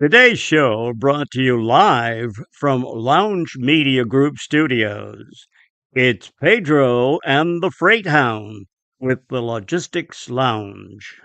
Today's show brought to you live from Lounge Media Group Studios. It's Pedro and the Freight Hound with the Logistics Lounge.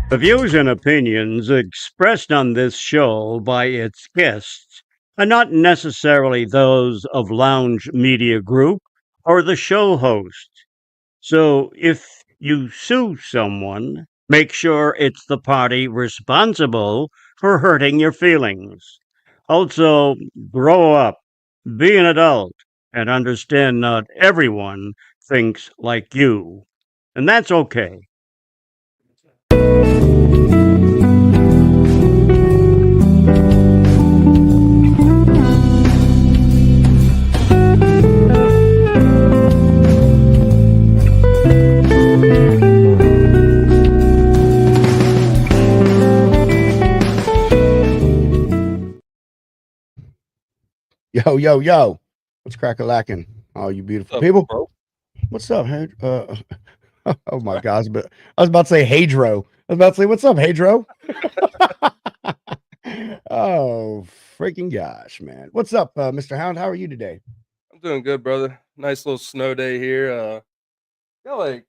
The views and opinions expressed on this show by its guests are not necessarily those of Lounge Media Group or the show host. So if you sue someone, make sure it's the party responsible for hurting your feelings. Also, grow up, be an adult, and understand not everyone thinks like you. And that's okay. Yo, yo, yo. What's crack-a-lacking? All you beautiful What's up, people. bro? What's up, hey? Oh my gosh, but I was about to say Hadro. I was about to say, what's up, Hadro? Oh, freaking gosh, man. What's up, Mr. Hound? How are you today? I'm doing good, brother. Nice little snow day here. Got like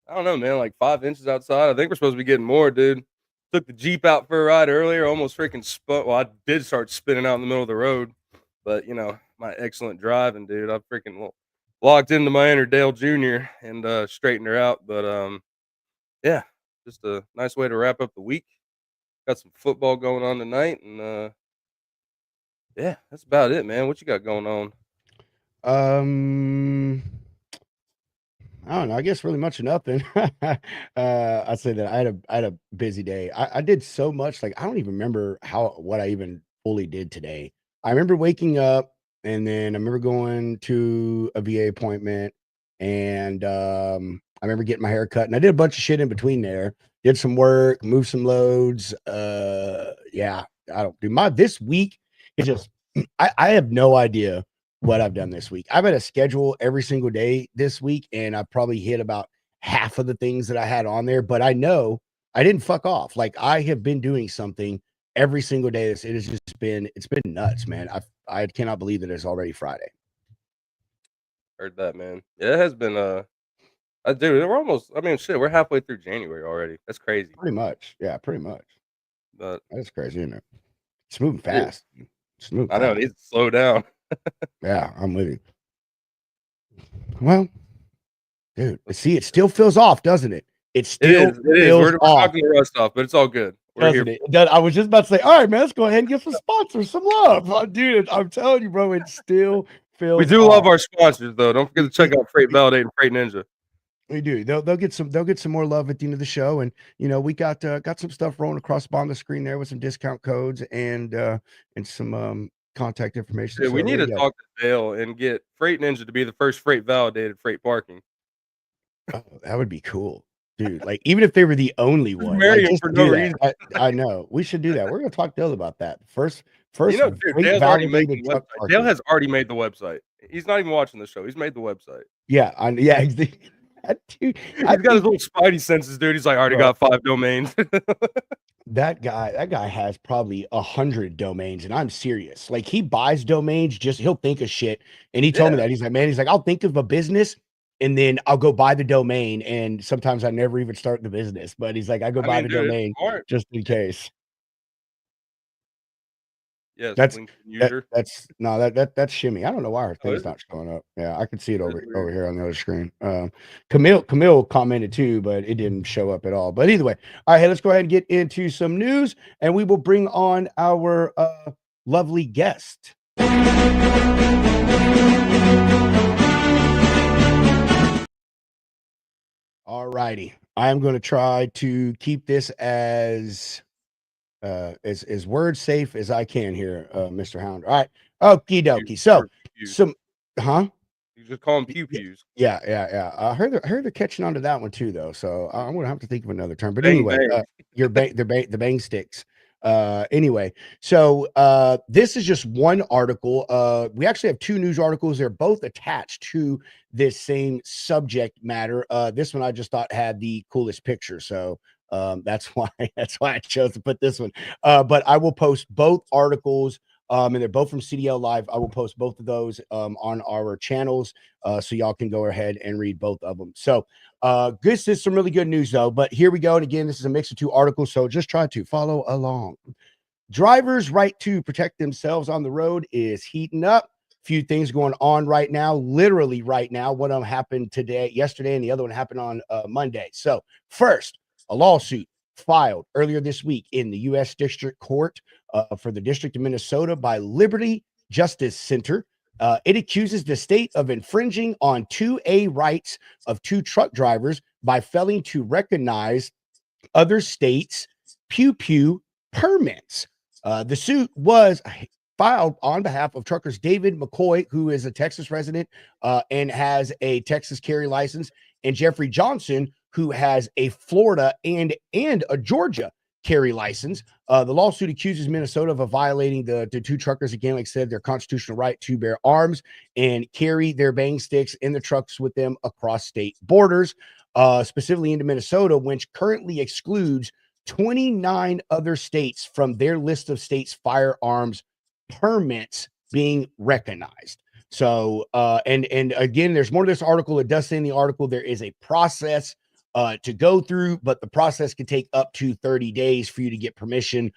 I don't know, man, like 5 inches outside. I think we're supposed to be getting more, dude. Took the Jeep out for a ride earlier. Almost freaking spun. Well, I did start spinning out in the middle of the road, but my excellent driving, dude. I freaking locked into my inner Dale Jr. and straightened her out. But yeah, Just a nice way to wrap up the week. Got some football going on tonight, and yeah, that's about it, man. What you got going on? I don't know. I guess really much of nothing. I'd say that I had a busy day. I did so much. Like I don't even remember what I even fully did today. I remember waking up and then I remember going to a VA appointment and I remember getting my hair cut and I did a bunch of shit in between there. Did some work, moved some loads. Yeah, I don't do my this week is just I have no idea what I've done this week. I've had a schedule every single day this week, and I probably hit about half of the things that I had on there, but I know I didn't fuck off. Like I have been doing something every single day. It has just been, it's been nuts, man. I cannot believe that it's already Friday. Heard that, man. Yeah, it has been. Dude, we're almost. I mean, shit, we're halfway through January already. That's crazy. Pretty much. Yeah, pretty much. But That's crazy, isn't it? It's moving yeah, fast. It's moving I know it fast. needs to slow down. Yeah, I'm with you. Well, dude, see, it still feels off, doesn't it? It It still is. It is. feels We're off. knocking the rust off, but it's all good. We're here. Doesn't it? I was just about to say, all right, man, let's go ahead and get some sponsors, some love. Dude, I'm telling you, bro, it still feels We do off. love our sponsors, though. Don't forget to check out Freight Validate and Freight Ninja. We do. They'll get some more love at the end of the show. And you know, we got some stuff rolling across the bottom of the screen there with some discount codes and some contact information. Dude, So we need there to you go. talk to Dale and get Freight Ninja to be the first freight validated freight parking. Oh, that would be cool. Dude, like even if they were the only Just one, marry like him just for do no that. reason. I know we should do that. We're gonna talk to Dale about that. First You know, dude, freight Dale's already making validated the truck website. Dale parking. has already made the website. He's not even watching the show. He's made the website. Yeah, yeah, dude, He's got his little spidey senses, dude. He's like, I already bro, got 5 domains. that guy has probably 100 domains, and I'm serious. Like he buys domains, just he'll think of shit. And he told me Yeah. that he's like, man, he's like, I'll think of a business and then I'll go buy the domain. And sometimes I never even start the business, but he's like, I go buy the Dude, it's domain smart. just in case. Yes, That's LinkedIn user. that's shimmy. I don't know why her Oh, thing's is it? not showing up. Yeah, I can see it That's over weird. here on the other screen. Camille commented too, but it didn't show up at all. But either way, all right, hey, let's go ahead and get into some news, and we will bring on our lovely guest. All righty, I am going to try to keep this as word safe as I can here, Mr. Hound. All right, okie dokie. So Pew. some, huh? You just call them pew pews. Yeah. I heard they're catching on to that one too, though. So I'm gonna have to think of another term. But Bang, anyway, bang. the bang sticks. Anyway, so this is just one article. We actually have two news articles. They're both attached to this same subject matter. This one I just thought had the coolest picture, so that's why I chose to put this one. But I will post both articles. And they're both from CDL Live. I will post both of those on our channels so y'all can go ahead and read both of them. So this is some really good news, though. But here we go. And again, this is a mix of two articles, so just try to follow along. Drivers' right to protect themselves on the road is heating up. Few things going on right now, literally right now. One of them happened yesterday, and the other one happened on Monday. So first, a lawsuit filed earlier this week in the U.S. District Court for the District of Minnesota by Liberty Justice Center. It accuses the state of infringing on 2A rights of two truck drivers by failing to recognize other states' pew permits. The suit was filed on behalf of truckers David McCoy, who is a Texas resident and has a Texas carry license, and Jeffrey Johnson, who has a Florida and a Georgia carry license. The lawsuit accuses Minnesota of violating the two truckers, again, like I said, their constitutional right to bear arms and carry their bang sticks in the trucks with them across state borders, specifically into Minnesota, which currently excludes 29 other states from their list of states' firearms permits being recognized. So, and again, there's more to this article. It does say in the article there is a process to go through, but the process can take up to 30 days for you to get permission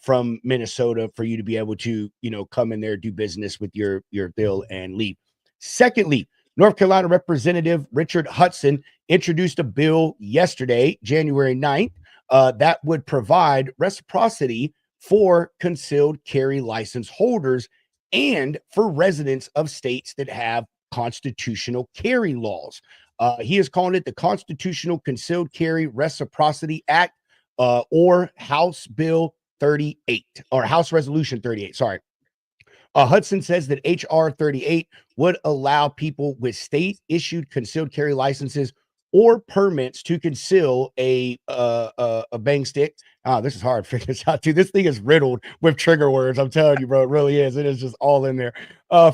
from Minnesota for you to be able to, come in there, do business with your bill and leave. Secondly, North Carolina Representative Richard Hudson introduced a bill yesterday, January 9th, that would provide reciprocity for concealed carry license holders and for residents of states that have constitutional carry laws. He is calling it the Constitutional Concealed Carry Reciprocity Act, or House Bill 38, or House Resolution 38. Sorry. Hudson says that HR 38 would allow people with state issued concealed carry licenses or permits to conceal a bang stick. This is hard to figure this out too. This thing is riddled with trigger words. I'm telling you, bro, it really is. It is just all in there.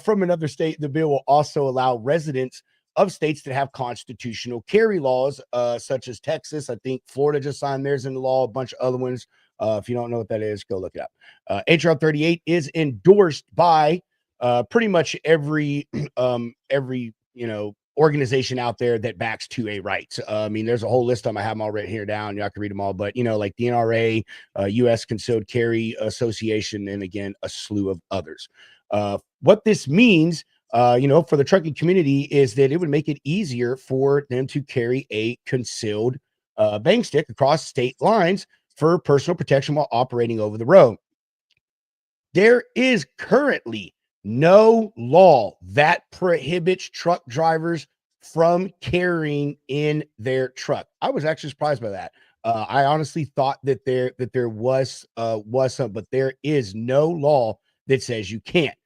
From another state, the bill will also allow residents of states that have constitutional carry laws, such as Texas. I think Florida just signed theirs into law, a bunch of other ones. If you don't know what that is, go look it up. HR 38 is endorsed by pretty much every organization out there that backs 2A rights. I mean, there's a whole list of them. I have them all right here down. Y'all can read them all, but like the NRA, U.S. Concealed Carry Association, and again, a slew of others. What this means, for the trucking community, is that it would make it easier for them to carry a concealed bang stick across state lines for personal protection while operating over the road. There is currently no law that prohibits truck drivers from carrying in their truck. I was actually surprised by that. I honestly thought that there was some, but there is no law that says you can't.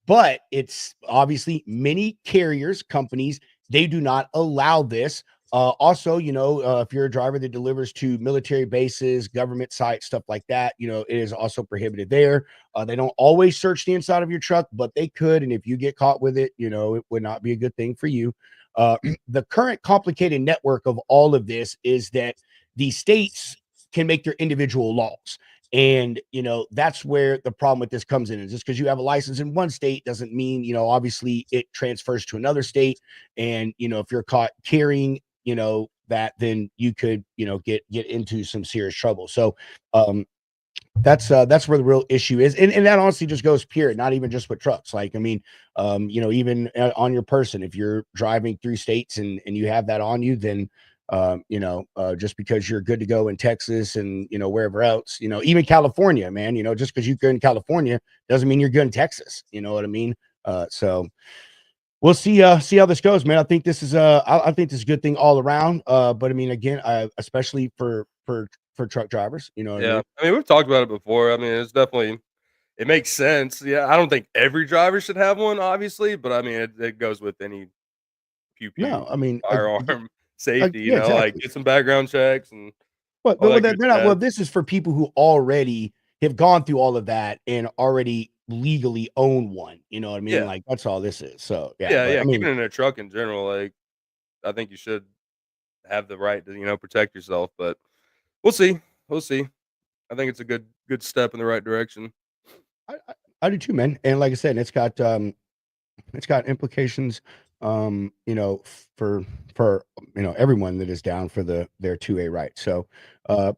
But it's obviously many carriers, companies, they do not allow this. Also, if you're a driver that delivers to military bases, government sites, stuff like that, it is also prohibited there. They don't always search the inside of your truck, but they could. And if you get caught with it, it would not be a good thing for you. The current complicated network of all of this is that the states can make their individual laws. And, that's where the problem with this comes in, is just because you have a license in one state doesn't mean, obviously it transfers to another state. And, if you're caught carrying, that, then you could, get into some serious trouble. So, that's where the real issue is. And that honestly just goes period, not even just with trucks. Like, I mean, even on your person, if you're driving through states and you have that on you, then, just because you're good to go in Texas and, wherever else, even California, man, just because you're good in California doesn't mean you're good in Texas. You know what I mean? So we'll see how this goes, man. I think this is I think this is a good thing all around. But I mean, again, especially for truck drivers, what I mean? I mean, we've talked about it before. I mean, it's definitely, it makes sense. Yeah, I don't think every driver should have one, obviously, but I mean, it goes with any pew No, pew I mean, firearm safety. yeah, Like exactly. get some background checks and But all that they're good not. Well, stuff. this is for people who already have gone through all of that and already legally own one. You know what I mean? Yeah, Like, that's all this is. So yeah, yeah, but yeah. I Keeping mean, it in a truck in general, like I think you should have the right to protect yourself. But we'll see. We'll see. I think it's a good step in the right direction. I do too, man. And like I said, it's got implications, for everyone that is down for their 2A right. So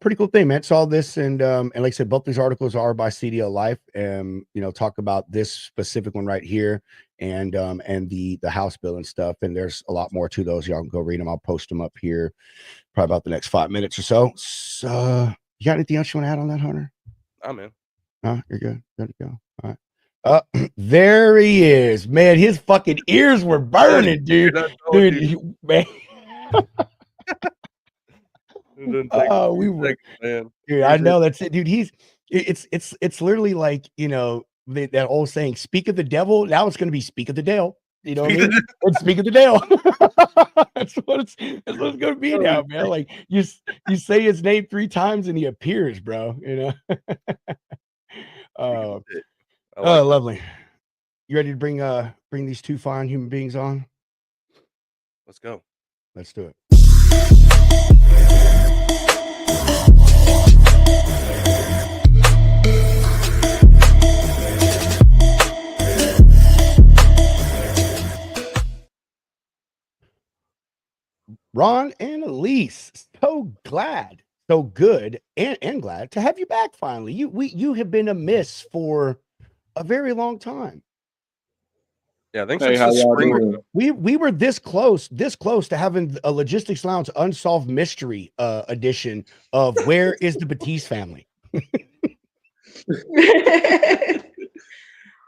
pretty cool thing, man. Saw this, and like I said, both these articles are by CDL Life, and talk about this specific one right here, and the House bill and stuff. And there's a lot more to those. Y'all can go read them. I'll post them up here probably about the next 5 minutes or so. So you got anything else you want to add on that, Hunter? I'm in. You're good. Good to go. All right. There he is, man. His fucking ears were burning, dude. I told Dude, you. man. It didn't take Oh, a we few were, seconds, man. dude. I know that's it, dude. It's literally like, that old saying, speak of the devil. Now it's gonna be speak of the Dale. You know what I mean? Let's speak of the Dale. That's what it's gonna be now, man. Like you say his name 3 times and he appears, bro. Oh, lovely. You ready to bring these 2 fine human beings on? Let's go. Let's do it. Ron and Eliese, so glad, so good, and glad to have you back finally. You have been amiss for a very long time. Yeah, I think Hey, since how the y'all spring. doing? We were this close to having a Logistics Lounge Unsolved Mystery edition of Where is the Batiste family?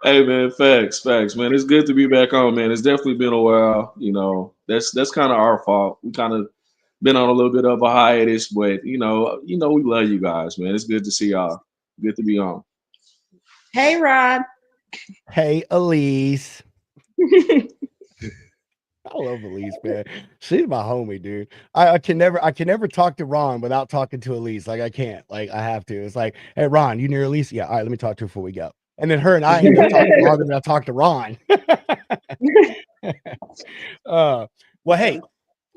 Hey man, facts, man. It's good to be back on, man. It's definitely been a while. You know, that's kind of our fault. We kind of been on a little bit of a hiatus, but we love you guys, man. It's good to see y'all. Good to be on. Hey, Rod. Hey, Eliese. I love Eliese, man. She's my homie, dude. I can never talk to Ron without talking to Eliese. Like I can't. Like I have to. It's like, hey Ron, you near Eliese? Yeah, all right, let me talk to her before we go. And then her and I end up talking longer than I talked to Ron. Well, hey,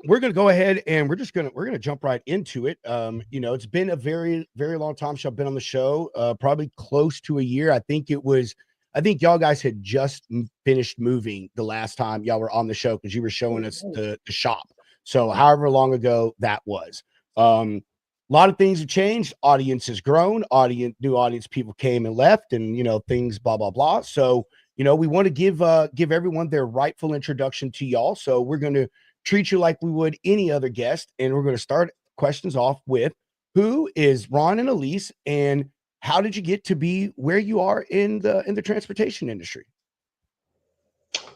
we're gonna go ahead and we're gonna jump right into it. It's been a very, very long time since I've been on the show, probably close to a year. I think y'all guys had just finished moving the last time y'all were on the show because you were showing us the shop. So however long ago that was. A lot of things have changed. Audience has grown. New audience people came and left, and things blah blah blah. So we want to give everyone their rightful introduction to y'all. So we're going to treat you like we would any other guest, and we're going to start questions off with who is Ron and Eliese, and how did you get to be where you are in the transportation industry?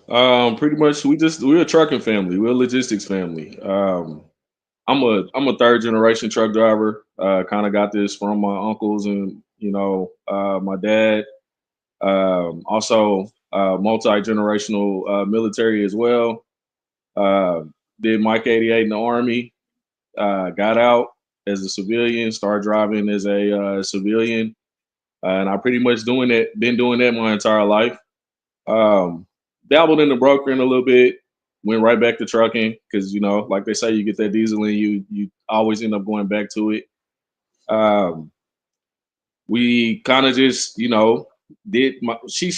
Pretty much, we're a trucking family. We're a logistics family. I'm a third generation truck driver. Kind of got this from my uncles and my dad. Also, multi-generational military as well. Uh, did Mike 88 in the Army. Got out as a civilian. Started driving as a civilian, and I pretty much been doing that my entire life. Um, Dabbled in the brokering a little bit. Went right back to trucking because like they say, you get that diesel and you always end up going back to it. We kind of just she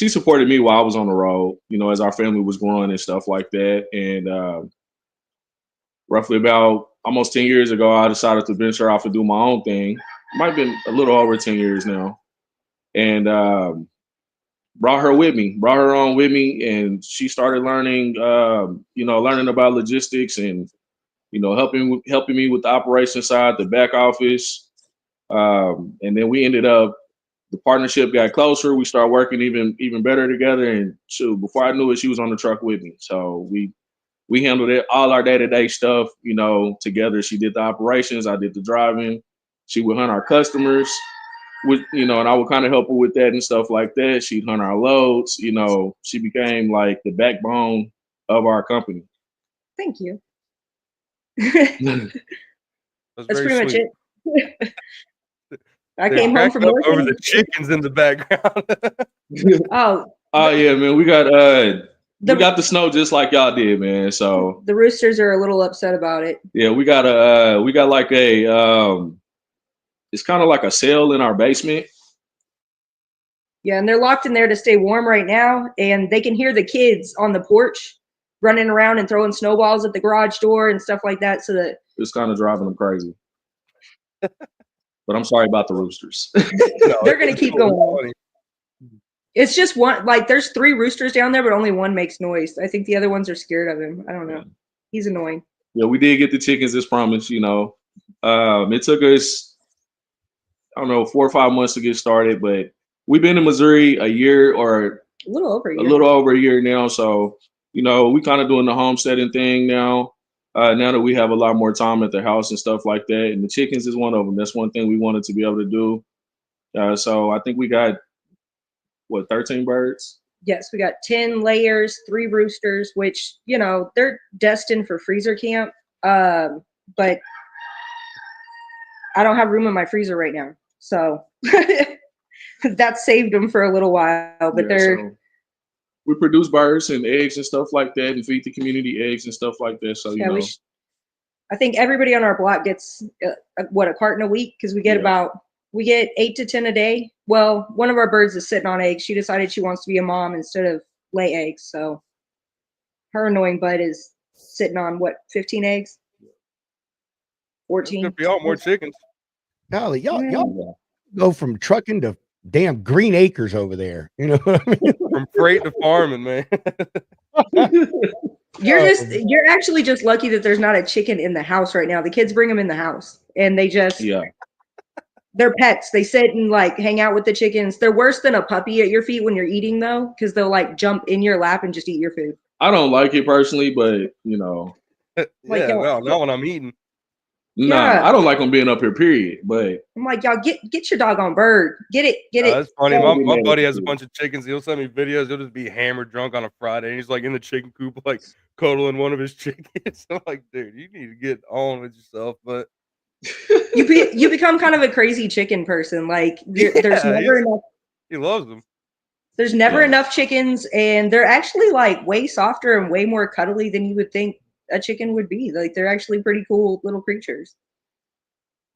supported me while I was on the road, as our family was growing and stuff like that. And roughly about almost 10 years ago, I decided to venture off and do my own thing. Might have been a little over 10 years now. And brought her on with me, and she started learning, learning about logistics and, helping me with the operation side, the back office. And then we ended up, the partnership got closer. We started working even better together. And shoot, before I knew it, she was on the truck with me. So we handled it, all our day-to-day stuff, together. She did the operations, I did the driving. She would hunt our customers and I would kind of help her with that and stuff like that. She'd hunt our loads. She became like the backbone of our company. Thank you. That's pretty much sweet. it. I They're came home from cracking up work over the chickens in the background. Oh yeah, man. We got the snow just like y'all did, man. So the roosters are a little upset about it. Yeah, we got like it's kind of like a cell in our basement. Yeah, and they're locked in there to stay warm right now, and they can hear the kids on the porch running around and throwing snowballs at the garage door and stuff like that. So that it's kind of driving them crazy. But I'm sorry about the roosters. They're going to keep going. It's just one, like there's 3 roosters down there, but only one makes noise. I think the other ones are scared of him. I don't know. Yeah. He's annoying. Yeah, we did get the chickens as promised, It took us, I don't know, 4 or 5 months to get started, but we've been in Missouri a year or a little over a year now. So, we kind of doing the homesteading thing now. Now that we have a lot more time at the house and stuff like that. And the chickens is one of them. That's one thing we wanted to be able to do. So I think we got, 13 birds? Yes, we got 10 layers, 3 roosters, which, they're destined for freezer camp. But I don't have room in my freezer right now. So that saved them for a little while. But so we produce birds and eggs and stuff like that and feed the community eggs and stuff like that. So, I think everybody on our block gets, a carton a week because we get 8 to 10 a day. Well, one of our birds is sitting on eggs. She decided she wants to be a mom instead of lay eggs. So her annoying bud is sitting on 15 eggs? 14. Be all more chickens. Golly, y'all go from trucking to damn green acres over there. You know what I mean? From freight to farming, man. You're actually just lucky that there's not a chicken in the house right now. The kids bring them in the house and they just Yeah. they're pets. They sit and like hang out with the chickens. They're worse than a puppy at your feet when you're eating though, because they'll like jump in your lap and just eat your food. I don't like it personally, but you know, Like, Yeah, y'all, no, not when I'm eating. nah, yeah. I don't like them being up here. Period. But I'm like, y'all get your doggone bird. Get it. That's funny. Gotta My, be my mad buddy at has a you. bunch of chickens. He'll send me videos. He'll just be hammered drunk on a Friday. And he's like in the chicken coop, like cuddling one of his chickens. I'm like, dude, you need to get on with yourself. But You become kind of a crazy chicken person. Like there's yeah, never enough. he loves them. There's never Yeah. enough chickens, and they're actually like way softer and way more cuddly than you would think a chicken would be. Like they're actually pretty cool little creatures.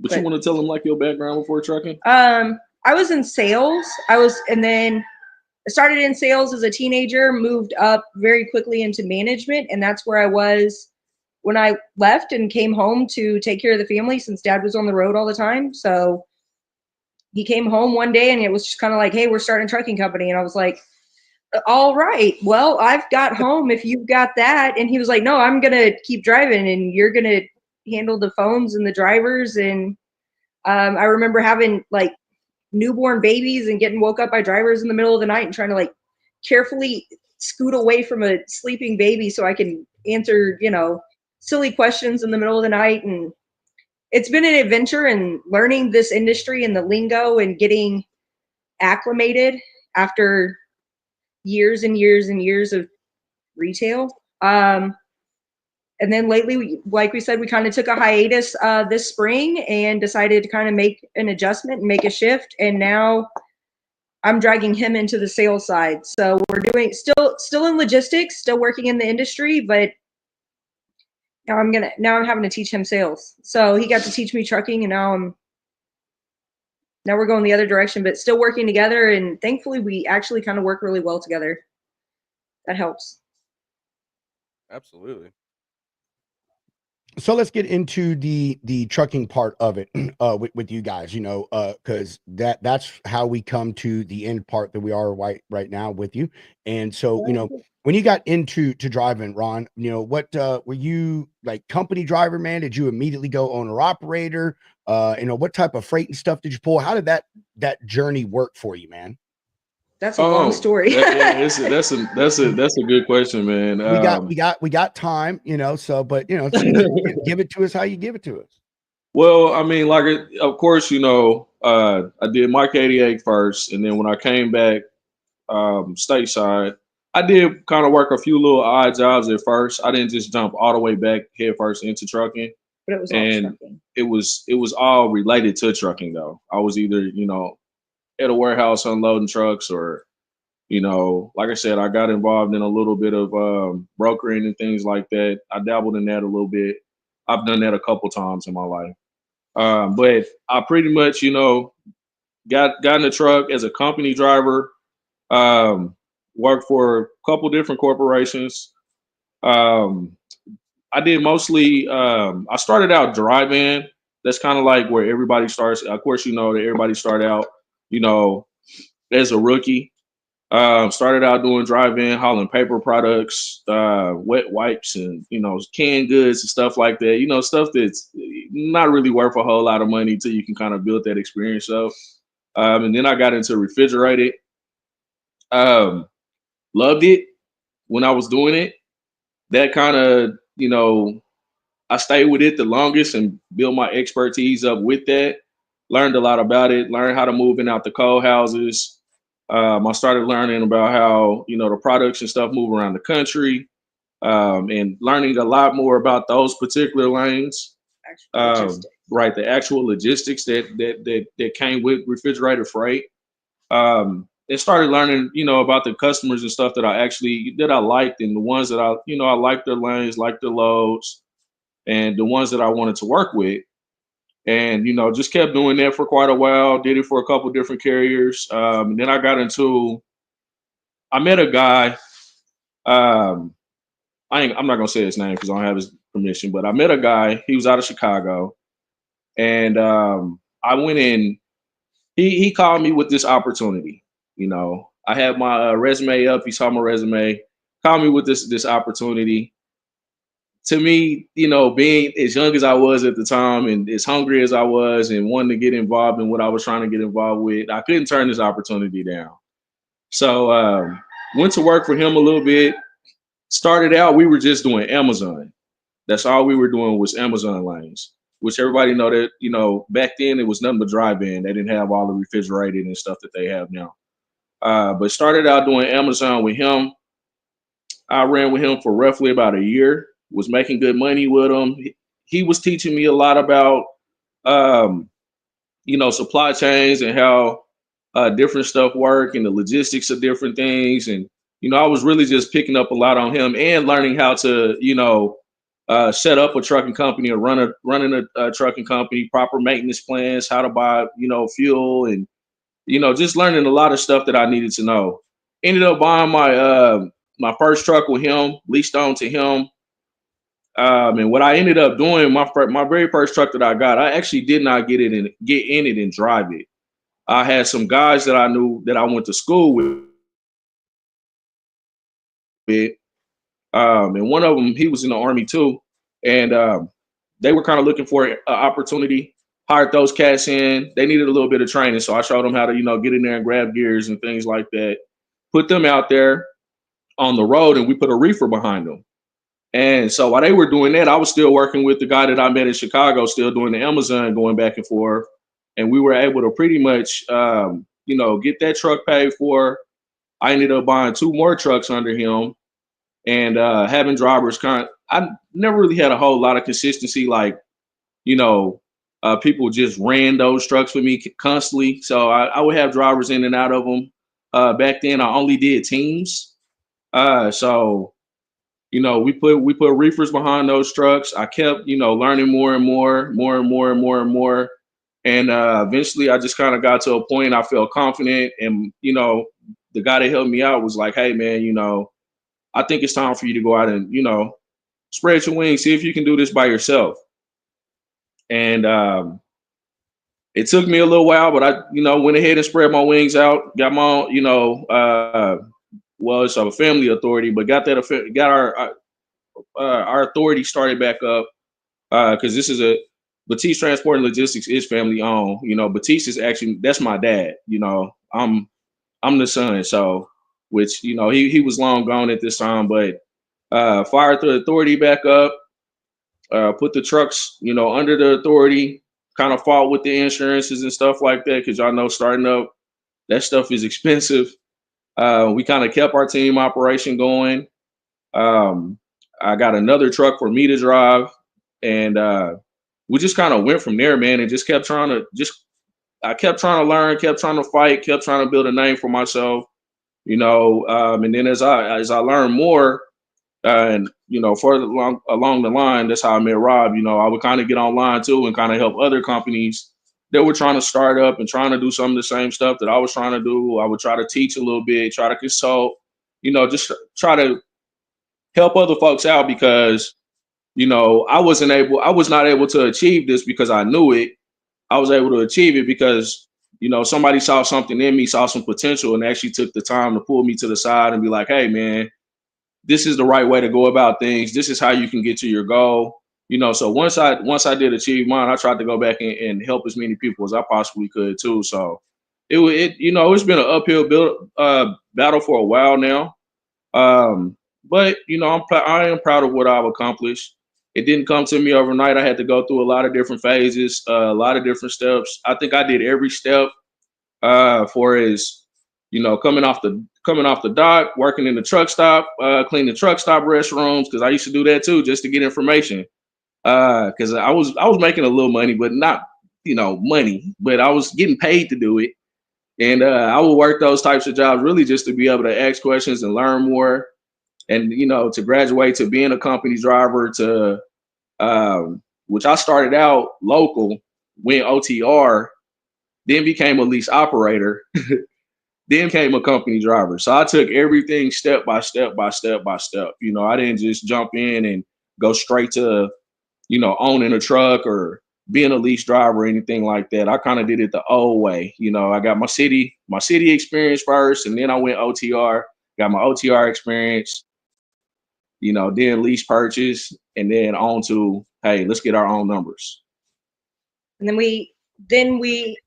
But you want to tell them like your background before trucking? I was in sales. And then I started in sales as a teenager, moved up very quickly into management, and that's where I was when I left and came home to take care of the family since dad was on the road all the time. So he came home one day and it was just kind of like, hey, we're starting a trucking company. And I was like, all right, well, I've got home if you've got that. And he was like, no, I'm going to keep driving and you're going to handle the phones and the drivers. And I remember having like newborn babies and getting woke up by drivers in the middle of the night and trying to like carefully scoot away from a sleeping baby so I can answer, silly questions in the middle of the night. And it's been an adventure and learning this industry and the lingo and getting acclimated after years and years and years of retail. And then lately, like we said, we kind of took a hiatus this spring and decided to kind of make an adjustment and make a shift. And now I'm dragging him into the sales side. So we're doing still in logistics, still working in the industry, but now I'm having to teach him sales. So he got to teach me trucking, and now we're going the other direction, but still working together. And thankfully, we actually kind of work really well together. That helps. Absolutely. So let's get into the trucking part of it with you guys, because that's how we come to the end part that we are right now with you. And so, when you got into driving, Ron, what were you like company driver, man? Did you immediately go owner operator? What type of freight and stuff did you pull? How did that journey work for you, man? That's a long story. That's a good question, man. We got time, so, but give it to us how you give it to us. Well, I mean, of course, I did Mike 88 first, and then when I came back stateside, I did kind of work a few little odd jobs at first. I didn't just jump all the way back head first into trucking. But it was all trucking. It was all related to trucking though. I was either, at a warehouse unloading trucks or, like I said, I got involved in a little bit of brokering and things like that. I dabbled in that a little bit. I've done that a couple times in my life. But I pretty much, got in the truck as a company driver, worked for a couple different corporations. I did mostly, I started out driving. That's kind of like where everybody starts. Of course, that everybody started out, as a rookie. Started out doing drive-in, hauling paper products, wet wipes, and canned goods and stuff like that. Stuff that's not really worth a whole lot of money until you can kind of build that experience up. And then I got into refrigerated. Loved it when I was doing it. That kind of I stayed with it the longest and built my expertise up with that. Learned a lot about it. Learned how to move in out the cold houses. I started learning about how the products and stuff move around the country, and learning a lot more about those particular lanes. Right, the actual logistics that came with refrigerated freight. And started learning, about the customers and stuff that I liked, and the ones that I liked their lanes, liked their loads, and the ones that I wanted to work with. And, just kept doing that for quite a while, did it for a couple different carriers. And then I met a guy, I'm not going to say his name because I don't have his permission, but I met a guy, he was out of Chicago. And I went in, he called me with this opportunity. You know, I had my resume up. He saw my resume, called me with this opportunity. To me, you know, being as young as I was at the time and as hungry as I was and wanting to get involved in what I was trying to get involved with, I couldn't turn this opportunity down. So went to work for him a little bit. Started out, we were just doing Amazon. That's all we were doing was Amazon lanes, which everybody know that, you know, back then it was nothing but drive-in. They didn't have all the refrigerated and stuff that they have now. But started out doing Amazon with him. I ran with him for roughly about a year, was making good money with him. He was teaching me a lot about, um, you know, supply chains and how different stuff work and the logistics of different things. And, you know, I was really just picking up a lot on him and learning how to, you know, set up a trucking company or running a trucking company, proper maintenance plans, how to buy, you know, fuel and, you know, just learning a lot of stuff that I needed to know. Ended up buying my first truck with him, leased on to him. And what I ended up doing, my very first truck that I got, I actually did not get in it and drive it. I had some guys that I knew that I went to school with, and one of them he was in the army too, and they were kind of looking for an opportunity. Hired those cats in. They needed a little bit of training, so I showed them how to, you know, get in there and grab gears and things like that. Put them out there on the road, and we put a reefer behind them. And so while they were doing that, I was still working with the guy that I met in Chicago, still doing the Amazon, going back and forth. And we were able to pretty much, you know, get that truck paid for. I ended up buying 2 more trucks under him and having drivers I never really had a whole lot of consistency. Like, you know, people just ran those trucks for me constantly. So I would have drivers in and out of them. Back then, I only did teams. So you know, we put reefers behind those trucks. I kept, you know, learning more and more, more and more and more and more. And eventually I just kind of got to a point I felt confident. And, you know, the guy that helped me out was like, hey man, you know, I think it's time for you to go out and, you know, spread your wings, see if you can do this by yourself. And it took me a little while, but I, you know, went ahead and spread my wings out, got my own, you know, well, it's a family authority, but got our authority started back up because this is a Batiste Transport and Logistics is family owned. You know, Batiste is actually that's my dad. You know, I'm the son, so which you know he was long gone at this time, but fired the authority back up, put the trucks you know under the authority, kind of fought with the insurances and stuff like that because y'all know starting up that stuff is expensive. We kind of kept our team operation going. Um, I got another truck for me to drive, and we just kind of went from there, man, and just kept trying to I kept trying to learn, kept trying to fight, kept trying to build a name for myself, you know. And then as I learned more, and you know, further along the line, that's how I met Rob. You know, I would kind of get online too and kind of help other companies that were trying to start up and trying to do some of the same stuff that I was trying to do. I would try to teach a little bit, try to consult, you know, just try to help other folks out because you know I was not able to achieve this because I knew it. I was able to achieve it because you know somebody saw something in me, saw some potential, and actually took the time to pull me to the side and be like, "Hey, man, this is the right way to go about things. This is how you can get to your goal." You know, so once I did achieve mine, I tried to go back and help as many people as I possibly could too. So it you know it's been an uphill battle for a while now. Um, but you know, I am proud of what I've accomplished. It didn't come to me overnight. I had to go through a lot of different phases, a lot of different steps. I think I did every step. For as you know, coming off the dock, working in the truck stop, cleaning truck stop restrooms because I used to do that too, just to get information. Because I was making a little money, but not you know money, but I was getting paid to do it. And I would work those types of jobs really just to be able to ask questions and learn more and you know to graduate to being a company driver to which I started out local, went OTR, then became a lease operator, then became a company driver. So I took everything step by step by step by step. You know, I didn't just jump in and go straight to, you know, owning a truck or being a lease driver or anything like that. I kind of did it the old way. You know, I got my city experience first, and then I went OTR, got my OTR experience, you know, then lease purchase, and then on to, hey, let's get our own numbers. And then we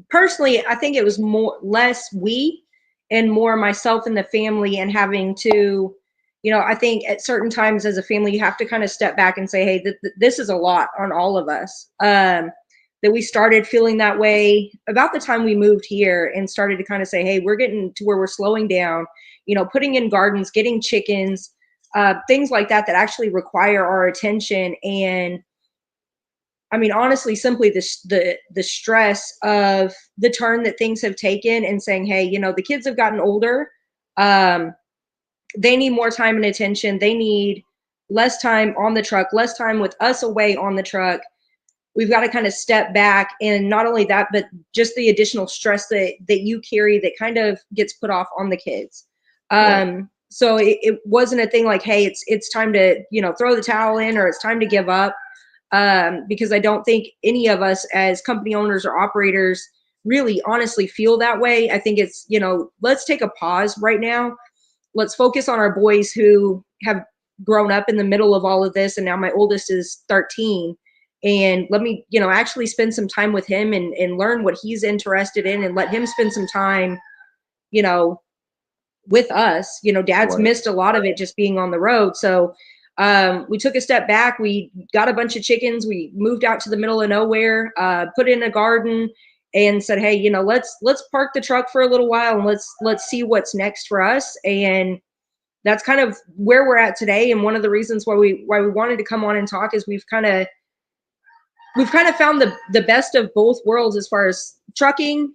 personally, I think it was less we and more myself and the family, and having to, you know, I think at certain times as a family, you have to kind of step back and say, hey, this is a lot on all of us. That we started feeling that way about the time we moved here and started to kind of say, hey, we're getting to where we're slowing down, you know, putting in gardens, getting chickens, things like that actually require our attention. And I mean, honestly, simply the stress of the turn that things have taken, and saying, hey, you know, the kids have gotten older. They need more time and attention. They need less time on the truck, less time with us away on the truck. We've got to kind of step back, and not only that, but just the additional stress that you carry that kind of gets put off on the kids. Right. So it wasn't a thing like, hey, it's time to, you know, throw the towel in, or it's time to give up. Because I don't think any of us as company owners or operators really honestly feel that way. I think it's, you know, let's take a pause right now. Let's focus on our boys who have grown up in the middle of all of this. And now my oldest is 13. And let me, you know, actually spend some time with him and learn what he's interested in, and let him spend some time, you know, with us. You know, Dad's Right. missed a lot of it just being on the road. So we took a step back. We got a bunch of chickens. We moved out to the middle of nowhere, put in a garden, and said, hey, you know, let's park the truck for a little while, and let's see what's next for us. And that's kind of where we're at today. And one of the reasons why we wanted to come on and talk is we've kind of found the best of both worlds as far as trucking,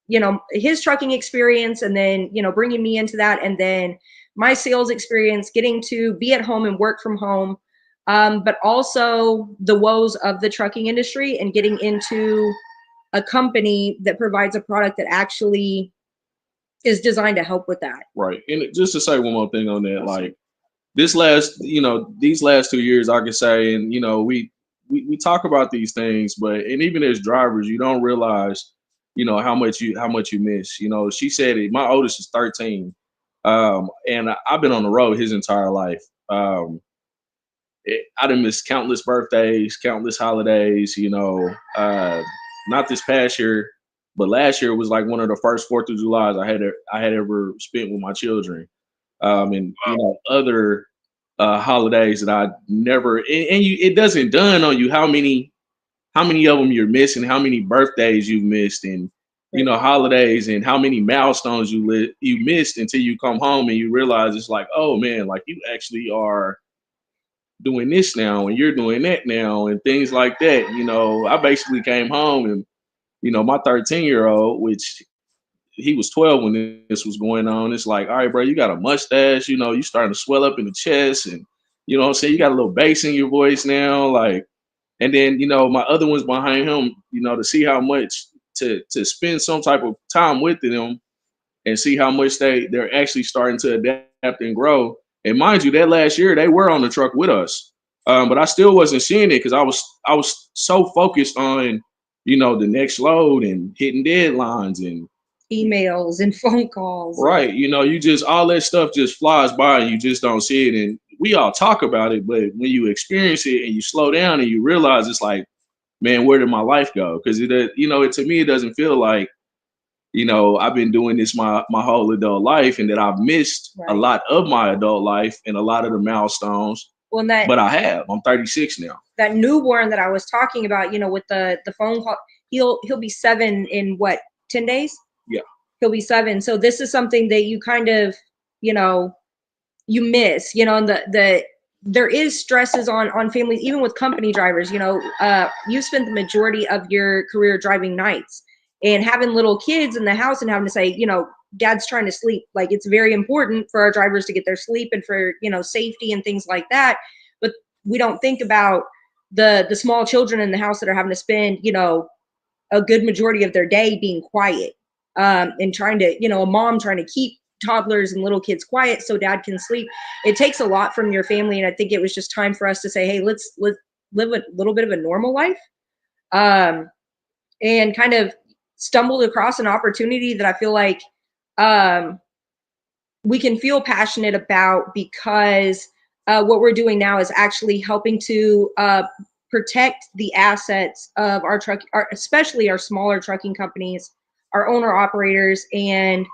you know, his trucking experience, and then, you know, bringing me into that, and then my sales experience, getting to be at home and work from home, but also the woes of the trucking industry, and getting into a company that provides a product that actually is designed to help with that. Right. And just to say one more thing on that, like these last 2 years, I could say, and, you know, we talk about these things, but, and even as drivers, you don't realize, you know, how much you miss. You know, she said it, my oldest is 13. And I've been on the road his entire life. I done missed countless birthdays, countless holidays, you know, not this past year, but last year was like one of the first 4th of Julys I had ever spent with my children. And, you know, other holidays that I never, and it doesn't dawn on you how many of them you're missing, how many birthdays you've missed, and, you know, holidays, and how many milestones you missed until you come home and you realize it's like, oh man, like you actually are doing this now, and you're doing that now, and things like that. You know, I basically came home, and, you know, my 13-year-old, which he was 12 when this was going on. It's like, all right, bro, you got a mustache, you know, you starting to swell up in the chest, and, you know what I'm saying, you got a little bass in your voice now, like. And then, you know, my other ones behind him, you know, to see how much to spend some type of time with them, and see how much they're actually starting to adapt and grow. And mind you, that last year they were on the truck with us, but I still wasn't seeing it because I was so focused on, you know, the next load and hitting deadlines and Emails and phone calls. Right. You know, you just, all that stuff just flies by and you just don't see it. And we all talk about it, but when you experience it and you slow down and you realize, it's like, man, where did my life go? Because you know, to me, it doesn't feel like, you know, I've been doing this my whole adult life, and that I've missed a lot of my adult life and a lot of the milestones. Well, but I have. I'm 36 now. That newborn that I was talking about, you know, with the phone call, he'll be 7 in what, 10 days? Yeah. He'll be 7. So this is something that you kind of, you know, you miss, you know, and there is stresses on families, even with company drivers. You know, you spent the majority of your career driving nights, and having little kids in the house and having to say, you know, Dad's trying to sleep. Like, it's very important for our drivers to get their sleep, and for, you know, safety and things like that. But we don't think about the small children in the house that are having to spend, you know, a good majority of their day being quiet, and trying to, you know, a mom trying to keep toddlers and little kids quiet so Dad can sleep. It takes a lot from your family. And I think it was just time for us to say, hey, let's live a little bit of a normal life, and kind of stumbled across an opportunity that I feel like we can feel passionate about, because what we're doing now is actually helping to protect the assets of our especially our smaller trucking companies, our owner operators, and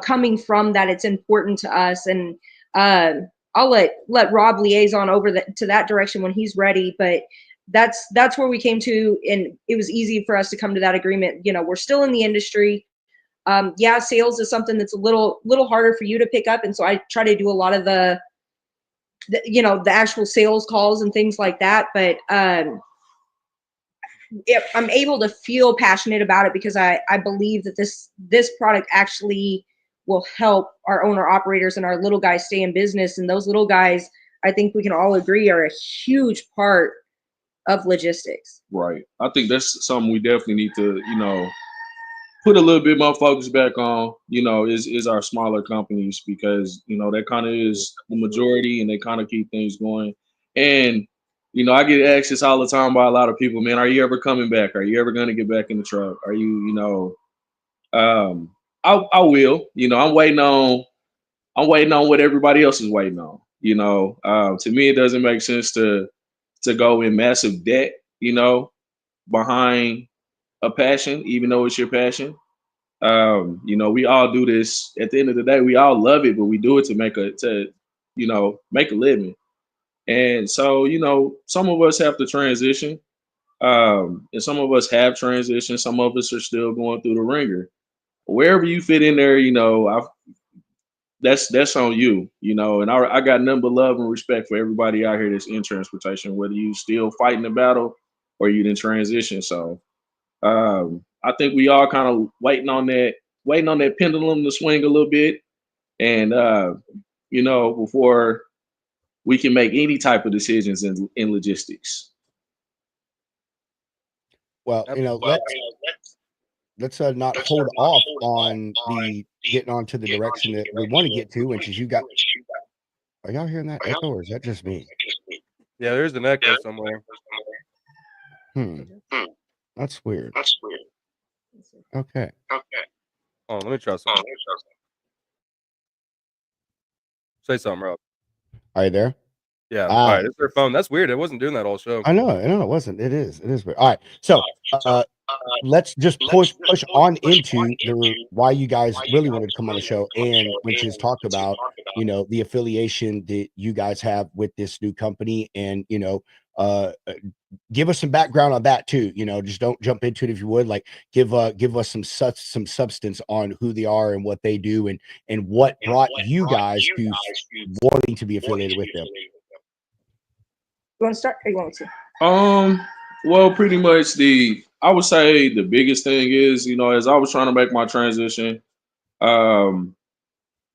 coming from that, it's important to us. And I'll let Rob liaison over to that direction when he's ready. But that's where we came to, and it was easy for us to come to that agreement. We're still in the industry. Yeah, sales is something that's a little harder for you to pick up, and so I try to do a lot of the actual sales calls and things like that. But I'm able to feel passionate about it because I believe that this product actually will help our owner operators and our little guys stay in business. And those little guys, I think we can all agree, are a huge part of logistics. Right. I think that's something we definitely need to, put a little bit more focus back on, is our smaller companies, because, that kind of is the majority, and they kind of keep things going. And, I get asked this all the time by a lot of people, man, are you ever coming back? Are you ever going to get back in the truck? Are you, I will, I'm waiting on what everybody else is waiting on. To me, it doesn't make sense to go in massive debt, behind a passion, even though it's your passion. We all do this. At the end of the day, we all love it, but we do it to make a living. And so, some of us have to transition. And some of us have transitioned. Some of us are still going through the ringer. Wherever you fit in there, that's on you, and I got nothing but love and respect for everybody out here that's in transportation, whether you still fighting the battle or you didn't transition. So I think we all kind of waiting on that pendulum to swing a little bit, and before we can make any type of decisions in logistics. Well, let's not hold off on the getting onto the direction that we want to get to, which is are y'all hearing that echo, or is that just me? Yeah, there's an echo somewhere. That's weird. Okay. Oh, let me try something. Say something, Rob. Are you there? Yeah. All right. It's their phone. That's weird. It wasn't doing that all show. I know it wasn't. It is weird. All right. So let's just push on into why you guys really wanted to come on the show, and which is talk about, the affiliation that you guys have with this new company, and, give us some background on that too. Just don't jump into it, if you would. Like, give us some substance on who they are and what they do, and what brought you guys to wanting to be affiliated with them. You want to start, or you want me to? Well, pretty much I would say the biggest thing is, as I was trying to make my transition out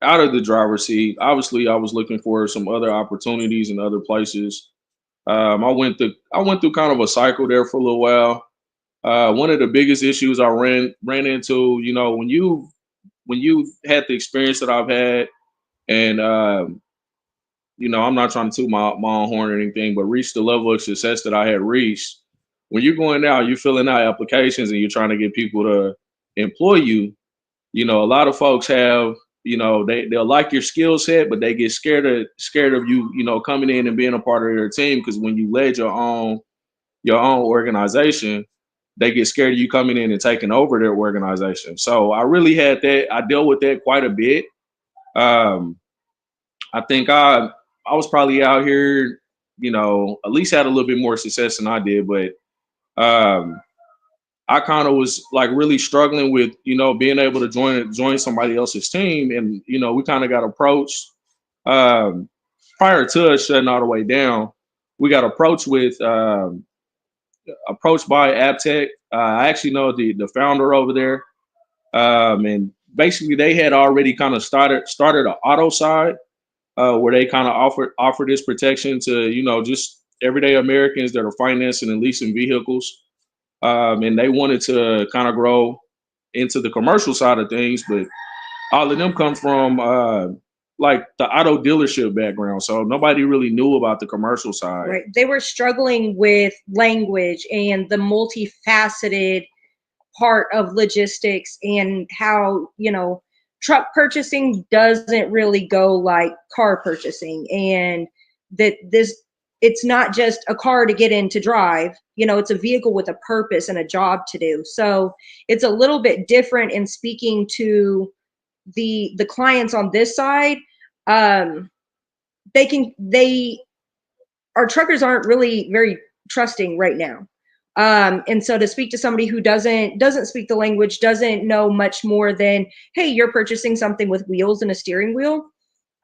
of the driver's seat, obviously I was looking for some other opportunities in other places. I went through kind of a cycle there for a little while. One of the biggest issues I ran into, when you had the experience that I've had, and I'm not trying to toot my own horn or anything, but reach the level of success that I had reached. When you're going out, you're filling out applications and you're trying to get people to employ you. A lot of folks have, they'll like your skill set, but they get scared of you, coming in and being a part of their team. Because when you led your own organization, they get scared of you coming in and taking over their organization. So I really had that. I dealt with that quite a bit. I think I was probably out here, at least had a little bit more success than I did, but I kind of was like really struggling with, being able to join somebody else's team. And, we kind of got approached prior to us shutting all the way down. We got approached by Aptech. I actually know the founder over there. And basically they had already kind of started an auto side, where they kind of offer this protection to, just everyday Americans that are financing and leasing vehicles. And they wanted to kind of grow into the commercial side of things, but all of them come from like the auto dealership background, so nobody really knew about the commercial side. Right. They were struggling with language and the multifaceted part of logistics and how, truck purchasing doesn't really go like car purchasing, and that it's not just a car to get in to drive, it's a vehicle with a purpose and a job to do. So it's a little bit different in speaking to the clients on this side. Our truckers aren't really very trusting right now. And so to speak to somebody who doesn't speak the language, doesn't know much more than, hey, you're purchasing something with wheels and a steering wheel.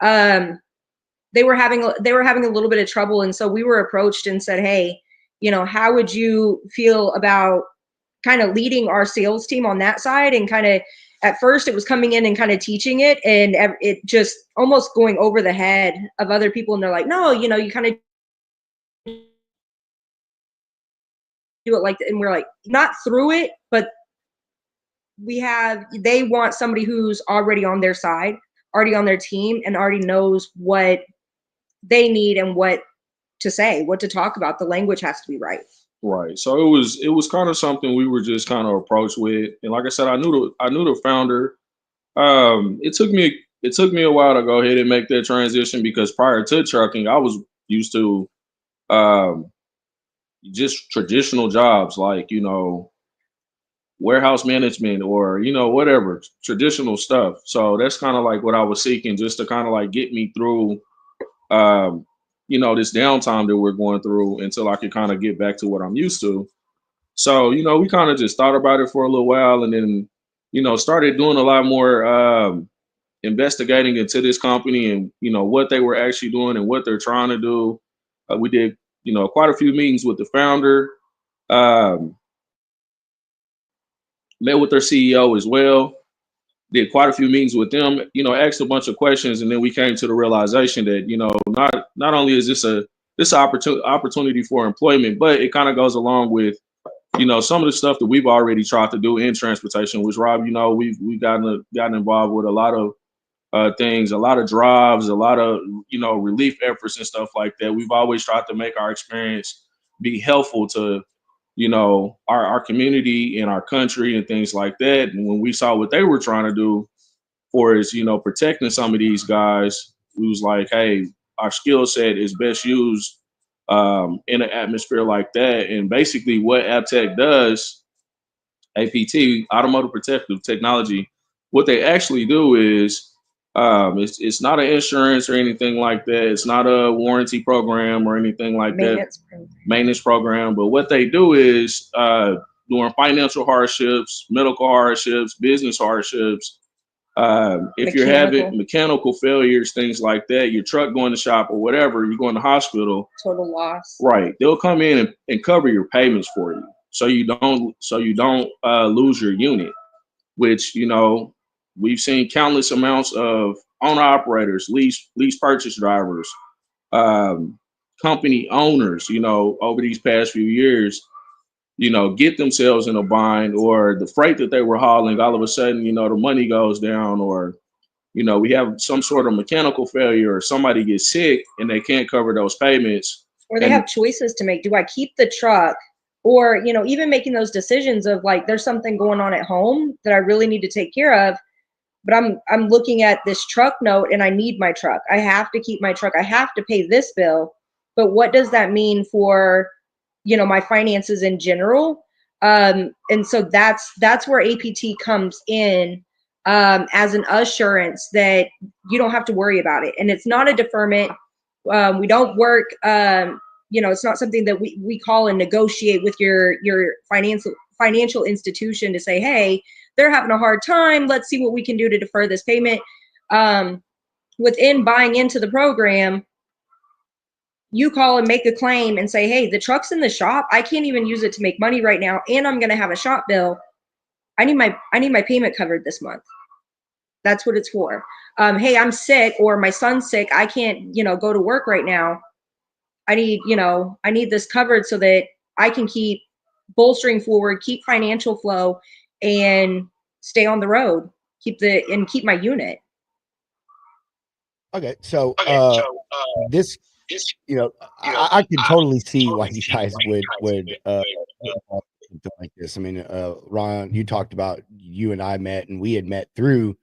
They were having a little bit of trouble. And so we were approached and said, hey, how would you feel about kind of leading our sales team on that side? And kind of, at first it was coming in and kind of teaching it, and it just almost going over the head of other people. And they're like, no, you kind of do it like that. And we're like, not through it, but they want somebody who's already on their side, already on their team, and already knows what they need and what to say, what to talk about. The language has to be right. Right. So it was kind of something we were just kind of approached with. And like I said, I knew the founder. It took me a while to go ahead and make that transition, because prior to trucking, I was used to just traditional jobs like, warehouse management or, whatever, traditional stuff. So that's kind of like what I was seeking, just to kind of like get me through, this downtime that we're going through until I could kind of get back to what I'm used to. So, we kind of just thought about it for a little while, and then, started doing a lot more investigating into this company and, what they were actually doing and what they're trying to do. We did, quite a few meetings with the founder, met with their CEO as well, did quite a few meetings with them, asked a bunch of questions. And then we came to the realization that, not only is this opportunity for employment, but it kind of goes along with, some of the stuff that we've already tried to do in transportation, which, Rob, we've gotten involved with a lot of things, a lot of drives, a lot of, relief efforts and stuff like that. We've always tried to make our experience be helpful to, our community and our country and things like that. And when we saw what they were trying to do for us, protecting some of these guys, we was like, hey, our skill set is best used in an atmosphere like that. And basically what APTEC does, APT, Automotive Protective Technology, what they actually do is, it's not an insurance or anything like that. It's not a warranty program or anything like maintenance program. But what they do is, during financial hardships, medical hardships, business hardships, if you're having mechanical failures, things like that, your truck going to shop or whatever, you're going to hospital, total loss. Right. They'll come in and cover your payments for you. So you don't lose your unit, which, we've seen countless amounts of owner operators, lease purchase drivers, company owners, over these past few years, get themselves in a bind, or the freight that they were hauling, all of a sudden, the money goes down, or, we have some sort of mechanical failure, or somebody gets sick and they can't cover those payments. Or they have choices to make. Do I keep the truck? Or, even making those decisions of like, there's something going on at home that I really need to take care of, but I'm looking at this truck note and I need my truck. I have to keep my truck. I have to pay this bill. But what does that mean for, my finances in general? And so that's where APT comes in, as an assurance that you don't have to worry about it. And it's not a deferment. We don't work, it's not something that we call and negotiate with your financial institution to say, hey, they're having a hard time. Let's see what we can do to defer this payment. Within buying into the program, you call and make a claim and say, hey, the truck's in the shop. I can't even use it to make money right now, and I'm going to have a shop bill. I need my payment covered this month. That's what it's for. Hey, I'm sick, or my son's sick. I can't, go to work right now. I need this covered so that I can keep bolstering forward, keep financial flow, and stay on the road, keep my unit. Okay, so this, you know, I can totally see why you guys would something like this. I mean, Ron, you talked about you and I met, and we had met through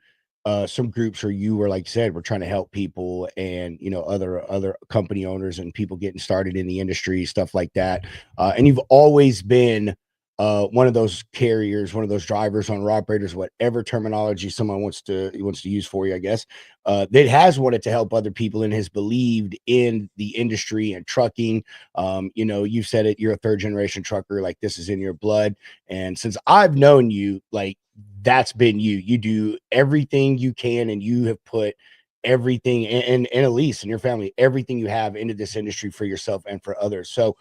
some groups where you were, like you said, we're trying to help people, and other company owners and people getting started in the industry, stuff like that. And you've always been one of those carriers, one of those drivers, owner operators, whatever terminology someone wants to use for you, I guess, that has wanted to help other people and has believed in the industry and trucking. You've said it, you're a third generation trucker, like this is in your blood. And since I've known you, like that's been you do everything you can, and you have put everything, and Eliese and your family, everything you have into this industry for yourself and for others. So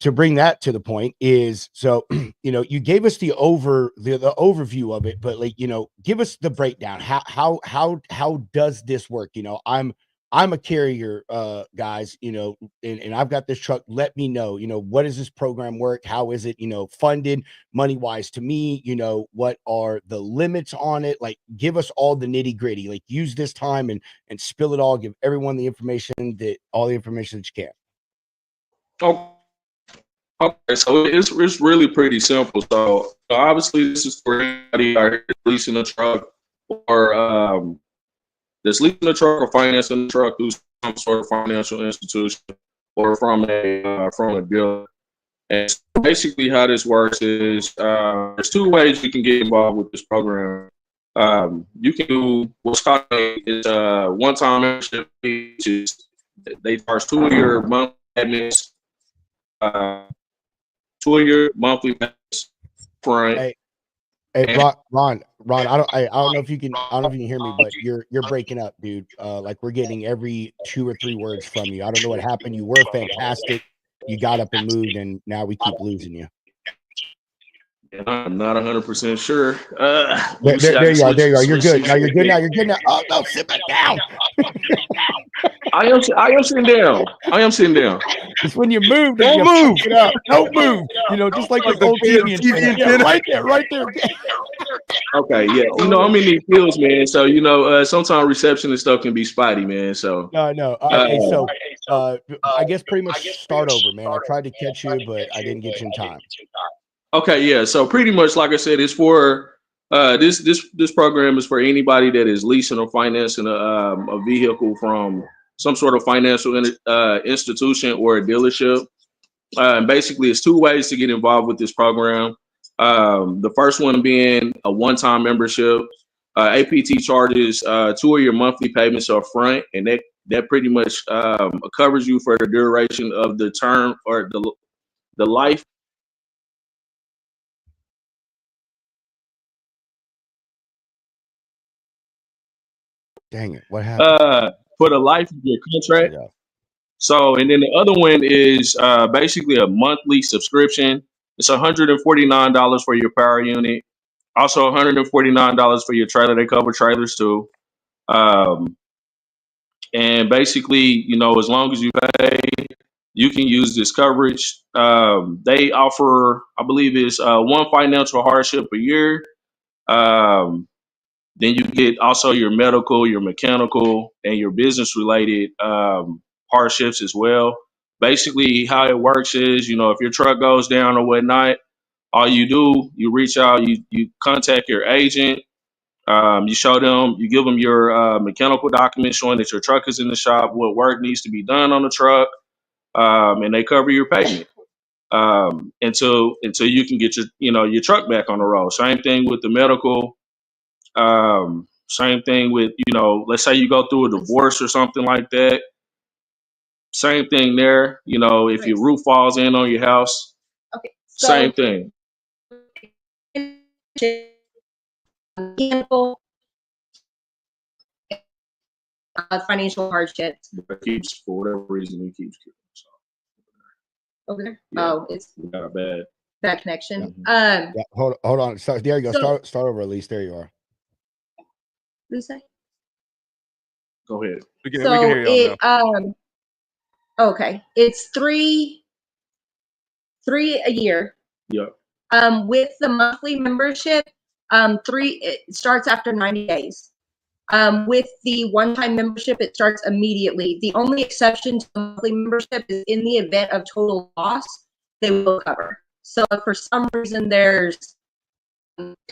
to bring that to the point is, so you gave us the overview of it, but give us the breakdown. How does this work? I'm a carrier, guys, and I've got this truck. Let me know, what does this program work? How is it, funded money wise to me? What are the limits on it? Like, give us all the nitty gritty, like use this time and spill it all, give everyone all the information that you can. Okay, so it's really pretty simple. So obviously, this is for anybody out here leasing a truck, or that's leasing a truck or financing a truck through some sort of financial institution, or from a dealer. And so basically, how this works is there's two ways you can get involved with this program. You can do what's called a one-time membership fee, which is they charge 2 of your monthly payments. 2 of your monthly payments front. Hey, Ron, I don't know if you can, hear me, but you're breaking up, dude. Like we're getting every 2 or 3 words from you. I don't know what happened. You were fantastic. You got up and moved, and now we keep losing you. I'm not 100% sure. There you are. There you are. You're good. Now you're good. Now you're good. Now. Oh no, sit back down. I am sitting down. I am sitting down. It's when you move. Don't move. It up. Don't move. Just like the old TV antenna. Yeah, right there. Okay, yeah. I'm in these fields, man. So sometimes reception and stuff can be spotty, man. So no. I guess pretty much start over, man. I tried to catch you, but I didn't get you in time. Okay, yeah. So pretty much, like I said, it's for this program is for anybody that is leasing or financing a vehicle from some sort of financial institution or a dealership. And basically, it's 2 ways to get involved with this program. The first one being a one-time membership. APT charges 2 of your monthly payments up front, and that pretty much covers you for the duration of the term or the life. Dang it! What happened? For the life of your contract. Yeah. So, and then the other one is basically a monthly subscription. It's $149 for your power unit. Also, $149 for your trailer. They cover trailers too. And basically, as long as you pay, you can use this coverage. They offer, I believe, it's one financial hardship a year. Then you get also your medical, your mechanical, and your business related hardships as well. Basically, how it works is, if your truck goes down or whatnot, all you do, you reach out, you contact your agent, you show them, you give them your mechanical documents showing that your truck is in the shop, what work needs to be done on the truck, and they cover your payment until you can get your truck back on the road. Same thing with the medical. Same thing with, let's say you go through a divorce or something like that. Same thing there. If your roof falls in on your house, Okay. same thing. Financial hardships. It keeps, for whatever reason, it keeps killing. Over there? Yeah. Oh, it's got a bad connection. Yeah, hold on. There you go. Start over, Eliese. There you are. What did you say? Go ahead. We can hear you now. Okay. It's three a year. Yep. With the monthly membership, it starts after 90 days. With the one-time membership, it starts immediately. The only exception to the monthly membership is in the event of total loss, they will cover. So if for some reason it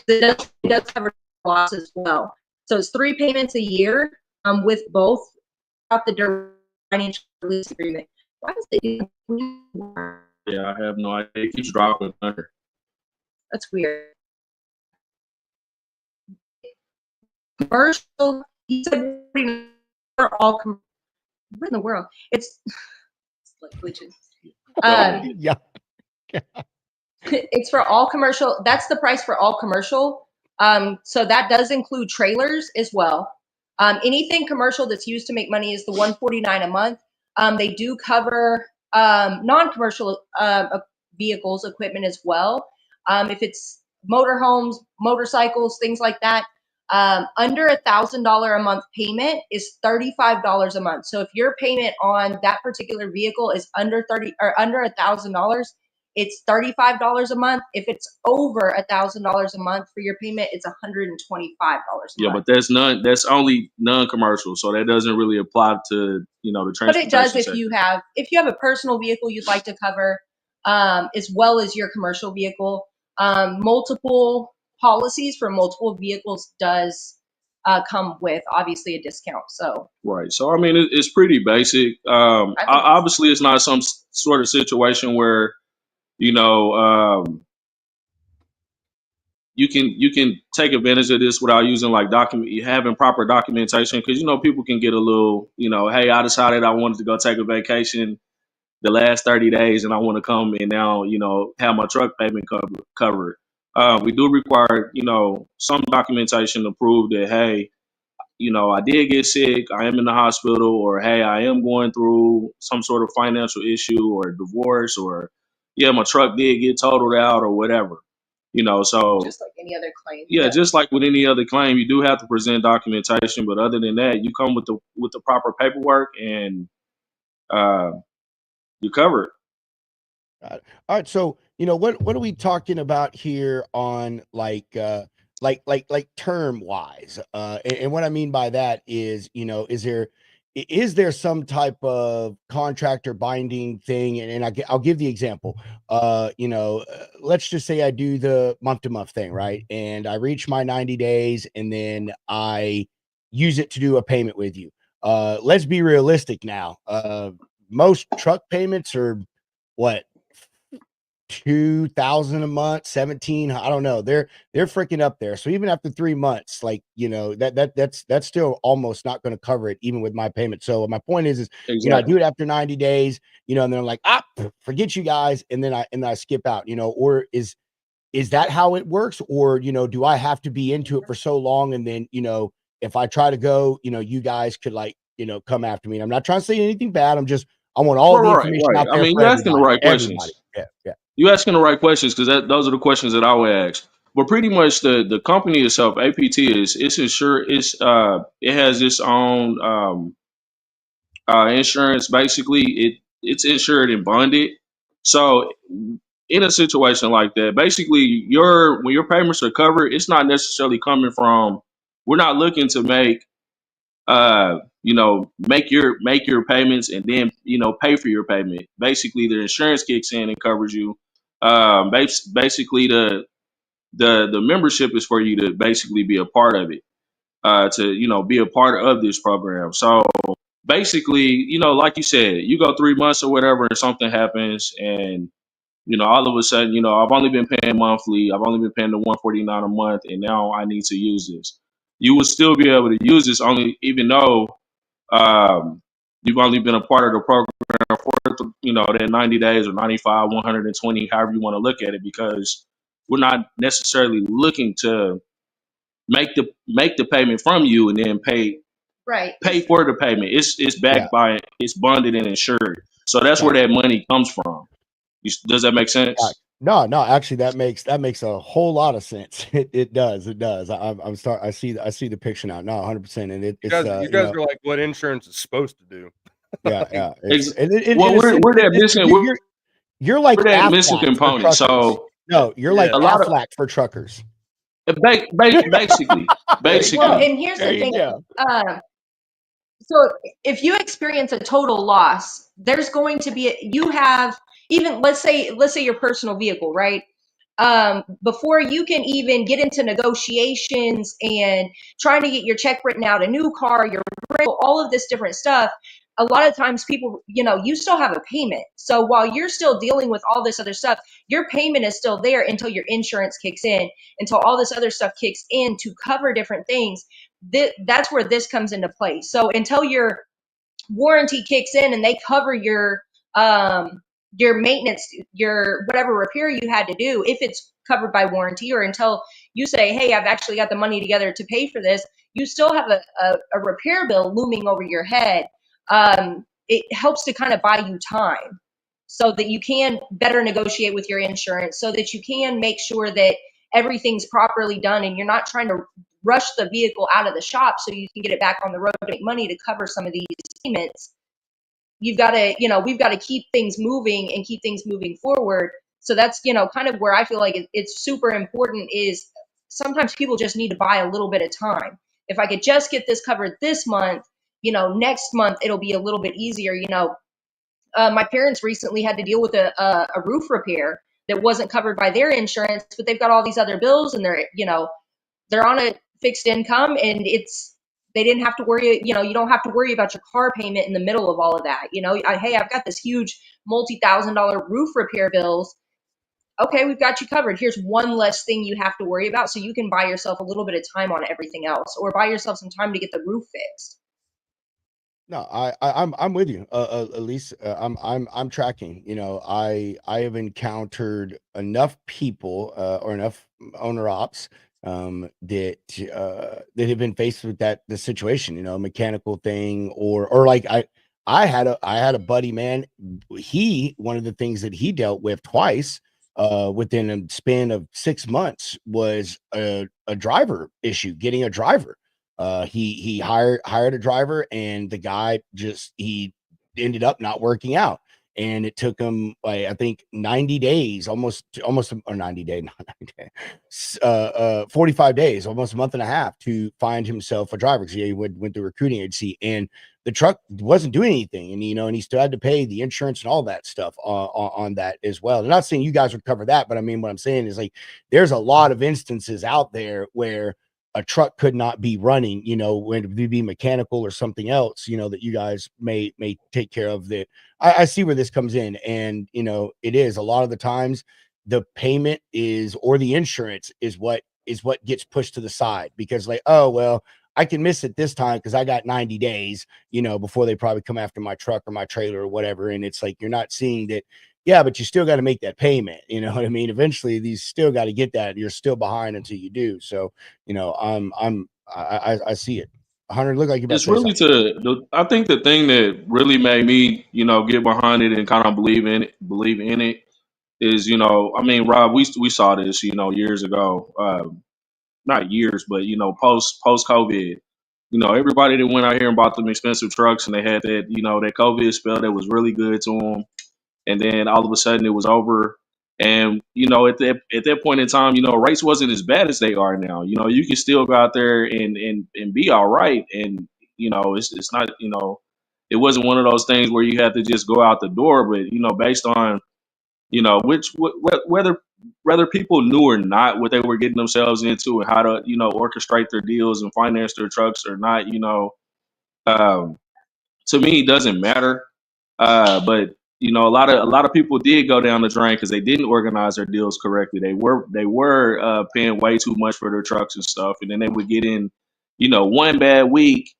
does cover loss as well. So it's 3 payments a year with both throughout the financial release agreement. Why does it do that? Yeah, I have no idea. It keeps dropping under. That's weird. Commercial, he said for all what in the world? It's like glitches. Yeah. It's for all commercial. That's the price for all commercial. So that does include trailers as well. Anything commercial that's used to make money is the $149 a month. They do cover non-commercial vehicles, equipment as well. If it's motorhomes, motorcycles, things like that, under $1,000 a month payment is $35 a month. So if your payment on that particular vehicle is under $1,000, it's $35 a month. If it's over $1,000 a month for your payment, it's $125 a Yeah, month. but that's only non-commercial, so that doesn't really apply to the transportation. But it does sector. if you have a personal vehicle you'd like to cover, as well as your commercial vehicle. Multiple policies for multiple vehicles does come with obviously a discount. So Right. So I mean, it's pretty basic. Obviously, it's not some sort of situation where you can take advantage of this without using like having proper documentation, because people can get a little hey, I decided I wanted to go take a vacation the last 30 days and I want to come and now have my truck payment covered. We do require some documentation to prove that, hey, I did get sick, I am in the hospital, or hey, I am going through some sort of financial issue or divorce, or yeah, my truck did get totaled out or whatever. So just like any other claim. yeah, just like with any other claim, you do have to present documentation. But other than that, you come with the proper paperwork and you're covered. All right. So, what are we talking about here on like term wise? And what I mean by that is, is there some type of contract or binding thing? And I'll give the example. Let's just say I do the month to month thing, right? And I reach my 90 days and then I use it to do a payment with you. Let's be realistic now. Most truck payments are what, 2,000 a month, 17, I don't know, they're freaking up there. So even after 3 months, like that's still almost not going to cover it even with my payment. So my point is Exactly. I do it after 90 days, and then I'm like, forget you guys, and then I skip out, or is that how it works? Or do I have to be into it for so long, and then if I try to go, you guys could come after me? And I'm not trying to say anything bad, I want all the information out there. I mean, for you're asking the right everybody. questions. Yeah. You're asking the right questions, because those are the questions that I would ask. But pretty much the company itself, APT, it's insured. It has its own insurance. Basically, it's insured and bonded. So in a situation like that, basically when your payments are covered, it's not necessarily coming from. We're not looking to make make your payments and then pay for your payment. Basically, the insurance kicks in and covers you. Basically, the membership is for you to basically be a part of it, to be a part of this program. So basically, like you said, you go 3 months or whatever, and something happens, and all of a sudden, I've only been paying monthly. I've only been paying the $149 a month, and now I need to use this. You would still be able to use this, only even though you've only been a part of the program for that 90 days or 95, 120, however you want to look at it, because we're not necessarily looking to make the payment from you and then pay for the payment. It's backed by, it's bonded and insured. So that's where that money comes from. Does that make sense? No, actually that makes a whole lot of sense. It does. I see the picture now. No, 100%. And you guys are like what insurance is supposed to do. Yeah. We're that missing. You're like that Aflac missing component. So no, you're like a lot Aflac for truckers. Basically, Well, basically. and here's There the you thing. go. So if you experience a total loss, there's going to be you have even let's say your personal vehicle, right? Before you can even get into negotiations and trying to get your check written out, a new car, your rental, all of this different stuff. A lot of times people, you still have a payment. So while you're still dealing with all this other stuff, your payment is still there until your insurance kicks in, until all this other stuff kicks in to cover different things. That's where this comes into play. So until your warranty kicks in and they cover your maintenance, your whatever repair you had to do, if it's covered by warranty, or until you say, hey, I've actually got the money together to pay for this, you still have a repair bill looming over your head. It helps to kind of buy you time so that you can better negotiate with your insurance, so that you can make sure that everything's properly done and you're not trying to rush the vehicle out of the shop so you can get it back on the road to make money to cover some of these payments. You've got to, we've got to keep things moving and keep things moving forward. So that's, kind of where I feel like it's super important is sometimes people just need to buy a little bit of time. If I could just get this covered this month, next month it'll be a little bit easier. My parents recently had to deal with a roof repair that wasn't covered by their insurance, but they've got all these other bills and they're on a fixed income, and they didn't have to worry, you don't have to worry about your car payment in the middle of all of that. Hey, I've got this huge multi-$1,000 roof repair bills. Okay, we've got you covered. Here's one less thing you have to worry about, so you can buy yourself a little bit of time on everything else, or buy yourself some time to get the roof fixed. No, I'm with you, Elise. I'm tracking. I have encountered enough people or enough owner ops that have been faced with the situation. Mechanical thing, or like I had a buddy, man. One of the things that he dealt with twice within a span of 6 months was a driver issue, getting a driver. He hired a driver, and the guy he ended up not working out, and it took him, like, I think 90 days, almost or 90 days, not 90 days, 45 days, almost a month and a half to find himself a driver, because he went to a recruiting agency, and the truck wasn't doing anything, and he still had to pay the insurance and all that stuff on that as well. I'm not saying you guys would cover that, but I mean, what I'm saying is, like, there's a lot of instances out there where a truck could not be running, when it be mechanical or something else, that you guys may take care of. That I see where this comes in, and it is a lot of the times the payment or the insurance is what gets pushed to the side, because, like, oh well, I can miss it this time because I got 90 days, before they probably come after my truck or my trailer or whatever. And it's like, you're not seeing that. Yeah, but you still got to make that payment. You know what I mean? Eventually, these still got to get that. You're still behind until you do. So, I see it. 100, look like you're about to It's say really something. I think the thing that really made me, get behind it and kind of believe in it is, I mean, Rob, we saw this, years ago, not years, but post COVID, everybody that went out here and bought them expensive trucks, and they had that, that COVID spell that was really good to them, and then all of a sudden it was over. And at that point in time, rates wasn't as bad as they are now. You can still go out there and be all right, and it's not, it wasn't one of those things where you had to just go out the door. But based on whether people knew or not what they were getting themselves into, and how to orchestrate their deals and finance their trucks or not, um, to me, it doesn't matter. But a lot of people did go down the drain because they didn't organize their deals correctly. They were paying way too much for their trucks and stuff, and then they would get in, one bad week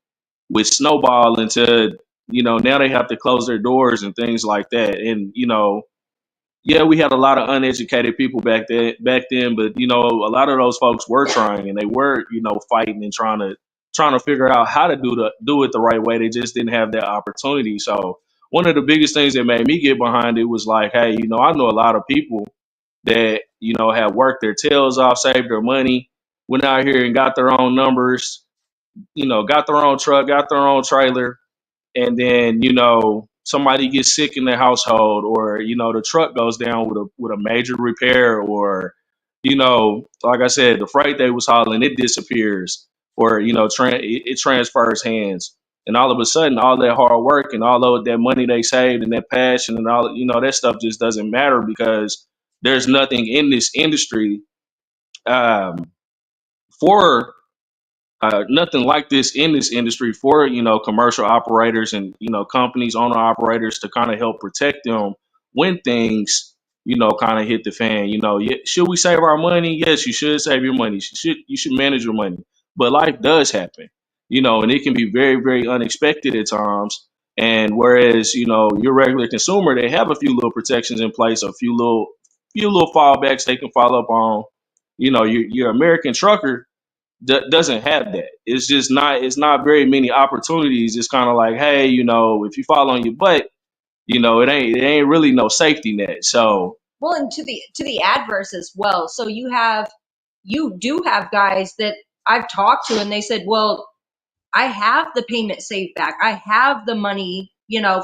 with snowball into, now they have to close their doors and things like that. And yeah, we had a lot of uneducated people back then, but a lot of those folks were trying, and they were fighting and trying to figure out how to do it the right way. They just didn't have that opportunity. So one of the biggest things that made me get behind it was like, hey, I know a lot of people that have worked their tails off, saved their money, went out here and got their own numbers, got their own truck, got their own trailer, and then somebody gets sick in the household, or the truck goes down with a major repair, or like I said, the freight they was hauling, it disappears, or it transfers hands, and all of a sudden, all that hard work and all of that money they saved and that passion and all that stuff just doesn't matter because there's nothing in this industry um, for nothing like this in this industry for commercial operators and companies, owner operators, to kind of help protect them when things kind of hit the fan. Should we save our money? Yes, you should save your money. You should manage your money, but life does happen, and it can be very, very unexpected at times. And whereas your regular consumer, they have a few little protections in place, a few little fallbacks they can follow up on. Your American trucker doesn't have that. It's just not. It's not very many opportunities. It's kind of like, hey, if you fall on your butt, it ain't really no safety net. So Well, and to the adverse as well. So you do have guys that I've talked to, and they said, well, I have the payment saved back. I have the money,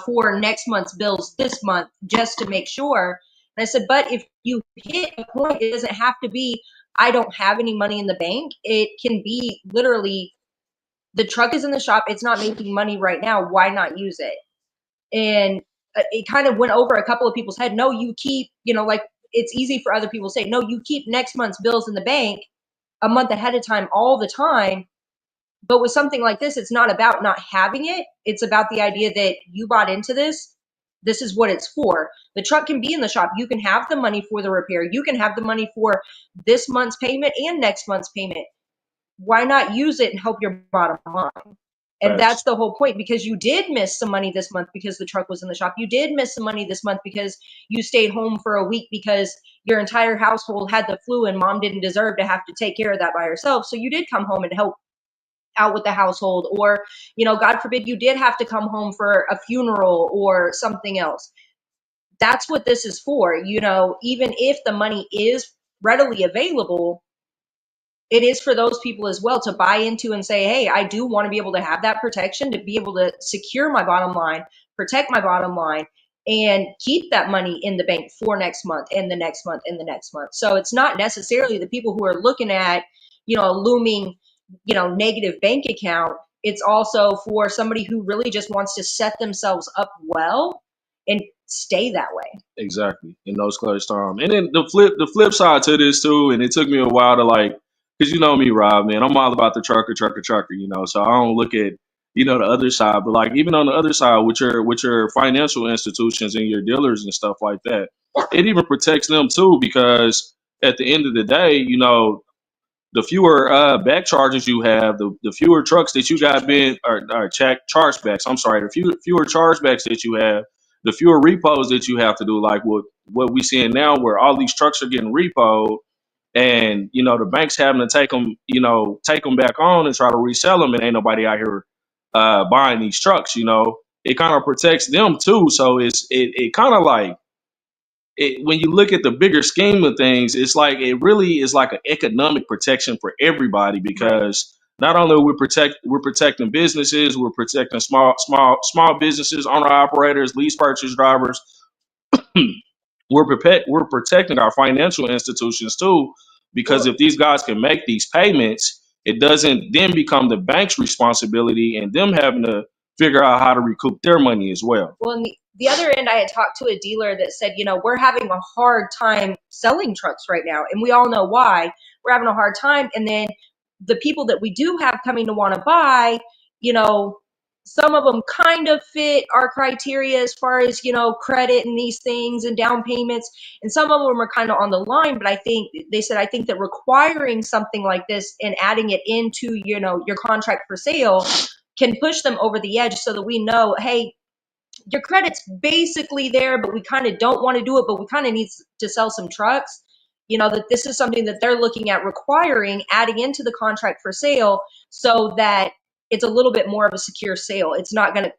for next month's bills this month just to make sure. And I said, but if you hit a point, it doesn't have to be, I don't have any money in the bank. It can be literally the truck is in the shop. It's not making money right now. Why not use it? And it kind of went over a couple of people's head. No, you keep, like it's easy for other people to say, no, you keep next month's bills in the bank a month ahead of time, all the time. But with something like this, it's not about not having it. It's about the idea that you bought into this. This is what it's for. The truck can be in the shop. You can have the money for the repair. You can have the money for this month's payment and next month's payment. Why not use it and help your bottom line? And that's the whole point, because you did miss some money this month because the truck was in the shop. You did miss some money this month because you stayed home for a week because your entire household had the flu and mom didn't deserve to have to take care of that by herself. So you did come home and help out with the household, or God forbid you did have to come home for a funeral or something else. That's what this is for. Even if the money is readily available, it is for those people as well to buy into and say, hey, I do want to be able to have that protection, to be able to secure my bottom line, protect my bottom line, and keep that money in the bank for next month and the next month and the next month. So it's not necessarily the people who are looking at a looming negative bank account. It's also for somebody who really just wants to set themselves up well and stay that way. exactly, in those clutch times. And then the flip side to this too, and it took me a while to because you know me, Rob, man, I'm all about the trucker. So I don't look at the other side, but like even on the other side with your financial institutions and your dealers and stuff like that, it even protects them too, because at the end of the day, the fewer back charges you have, the fewer trucks that you got being or chargebacks. I'm sorry, the fewer chargebacks that you have, the fewer repos that you have to do. Like what we seeing now, where all these trucks are getting repoed, and the banks having to take them back on and try to resell them, and ain't nobody out here buying these trucks. It kind of protects them too. So it kind of like when you look at the bigger scheme of things, it's like it really is like an economic protection for everybody, because not only we're protecting businesses, we're protecting small businesses, owner operators, lease purchase drivers. We're protecting our financial institutions too, because if these guys can make these payments, it doesn't then become the bank's responsibility and them having to figure out how to recoup their money as well. Well, on the other end, I had talked to a dealer that said, we're having a hard time selling trucks right now. And we all know why. We're having a hard time. And then the people that we do have coming to want to buy, some of them kind of fit our criteria as far as, credit and these things and down payments. And some of them are kind of on the line. But I think that requiring something like this and adding it into, your contract for sale can push them over the edge, so that we know, hey, your credit's basically there, but we kind of don't want to do it, but we kind of need to sell some trucks. That this is something that they're looking at requiring, adding into the contract for sale, so that it's a little bit more of a secure sale. It's not going to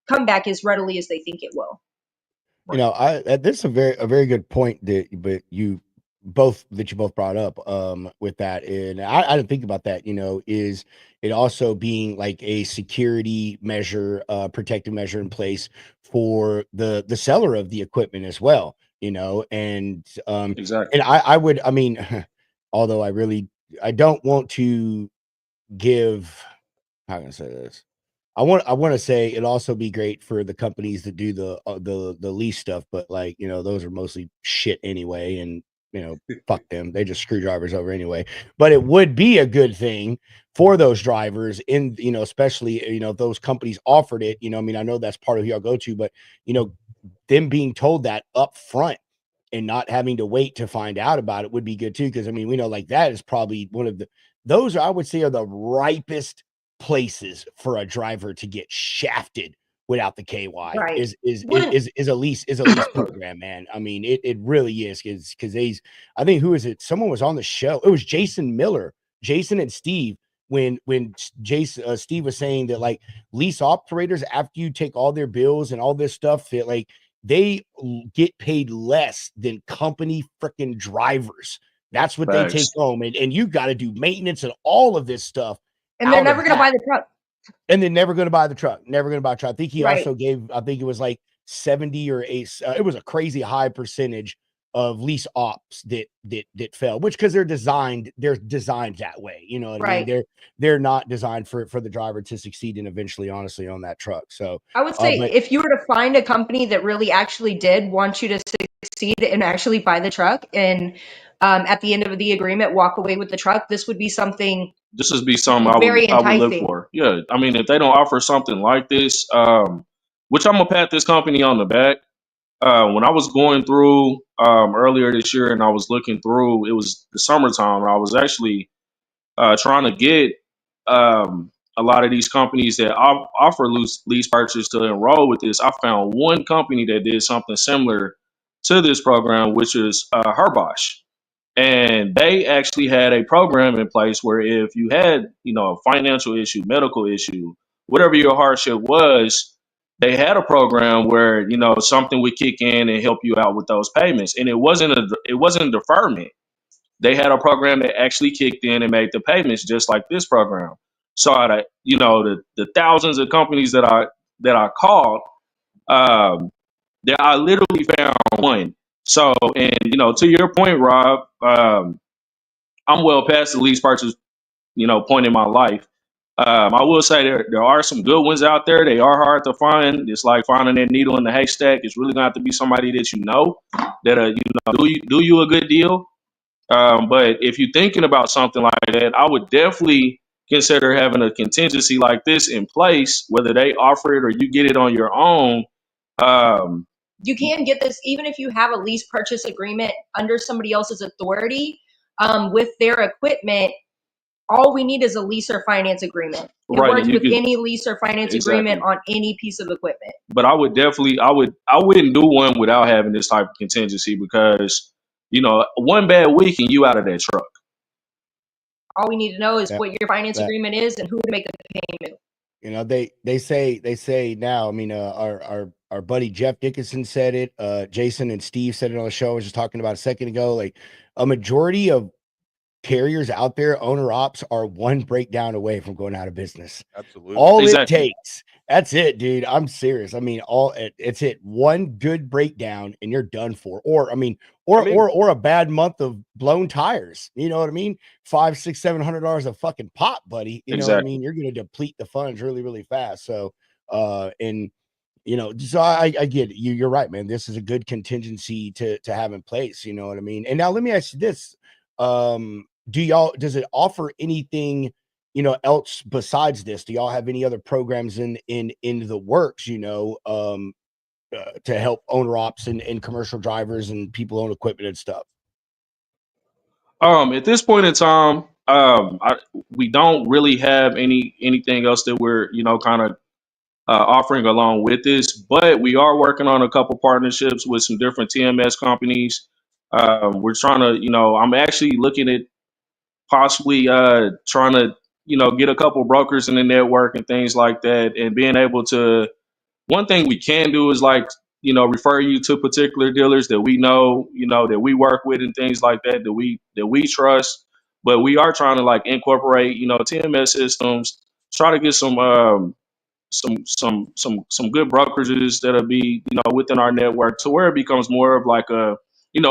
come back as readily as they think it will. This is a very good point that you both brought up with that, and I didn't think about that. Is it also being like a security measure, protective measure in place for the seller of the equipment as well? And Exactly. and I would, I mean, Although I don't want to give, how can I say this? I want to say it'd also be great for the companies that do the lease stuff, but like, those are mostly shit anyway, and fuck them. They just screw drivers over anyway. But it would be a good thing for those drivers in, especially, if those companies offered it, I mean, I know that's part of who y'all go to, but them being told that up front and not having to wait to find out about it would be good too. Cause I mean, we know like that is probably one of those I would say are the ripest places for a driver to get shafted without the KY Right. is One- a lease program, man. I mean, it really is because I think who is it? Someone was on the show. It was Jason Miller, Jason and Steve. When Jason Steve was saying that like lease operators, after you take all their bills and all this stuff, that like they get paid less than company freaking drivers. That's what they take home, and you got to do maintenance and all of this stuff. And they're never going to buy the truck. And they're never going to buy the truck. Never going to buy a truck. I think he Right. also gave, I think it was like 70 or 8. It was a crazy high percentage of lease ops that fell, which because they're designed that way. You know what I mean? They're not designed for the driver to succeed and eventually, honestly, on that truck. So I would say if you were to find a company that really actually did want you to succeed and actually buy the truck, and at the end of the agreement walk away with the truck, this would be something. This would be something I would look for. Yeah, I mean, if they don't offer something like this, which I'm gonna pat this company on the back. When I was going through earlier this year, and I was looking through, it was the summertime. I was actually trying to get a lot of these companies that offer lease purchase to enroll with this. I found one company that did something similar to this program, which is Herbosch. And they actually had a program in place where if you had, a financial issue, medical issue, whatever your hardship was, they had a program where, something would kick in and help you out with those payments. And it wasn't a deferment. They had a program that actually kicked in and made the payments just like this program. So out of, the thousands of companies that I called, that I literally found one. So, and to your point, Rob, I'm well past the lease purchase, point in my life. I will say there are some good ones out there. They are hard to find. It's like finding that needle in the haystack. It's really gonna have to be somebody that that do you a good deal. But if you're thinking about something like that, I would definitely consider having a contingency like this in place, whether they offer it or you get it on your own. You can get this even if you have a lease purchase agreement under somebody else's authority with their equipment. All we need is a lease or finance agreement. It works with any lease or finance agreement on any piece of equipment. But I wouldn't do one without having this type of contingency because, one bad week and you out of that truck. All we need to know is what your finance agreement is and who to make the payment. They say now, I mean, our buddy Jeff Dickinson said it. Jason and Steve said it on the show. I was just talking about a second ago. Like a majority of carriers out there, owner ops, are one breakdown away from going out of business. Absolutely. All it takes. That's it, dude. I'm serious. I mean, it's it. One good breakdown and you're done for. Or a bad month of blown tires. You know what I mean? $500, $600, $700 a fucking pop, buddy. You know what I mean? You're going to deplete the funds really, really fast. So, so I get it. You're right, man. This is a good contingency to have in place. You know what I mean? And now let me ask you this. Does it offer anything, else besides this? Do y'all have any other programs in the works, to help owner ops and commercial drivers and people own equipment and stuff? At this point in time, we don't really have anything else that we're, kind of offering along with this, but we are working on a couple partnerships with some different TMS companies. We're trying to, I'm actually looking at possibly trying to, get a couple brokers in the network and things like that, and being able to. One thing we can do is like, refer you to particular dealers that we know, that we work with and things like that that we trust. But we are trying to like incorporate, TMS systems, try to get some good brokerages that'll be, within our network to where it becomes more of like a,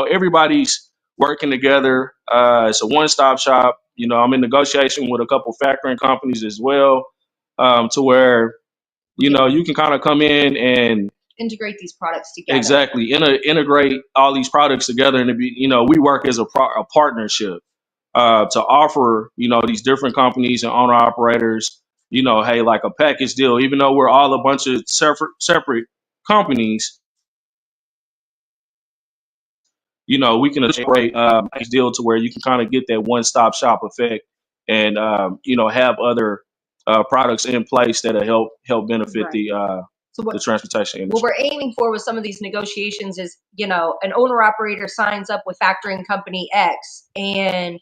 everybody's working together. It's a one-stop shop. You know, I'm in negotiation with a couple factoring companies as well, to where, you know, you can kind of come in and integrate these products together. exactly integrate all these products together, and to be, you know, we work as a partnership, to offer, you know, these different companies and owner operators, you know, hey, like a package deal, even though we're all a bunch of separate companies, you know, we can operate a deal to where you can kind of get that one-stop shop effect, and you know, have other products in place that'll help benefit Right. So the transportation what industry. we're aiming for with some of these negotiations is, you know, an owner operator signs up with factoring company X, and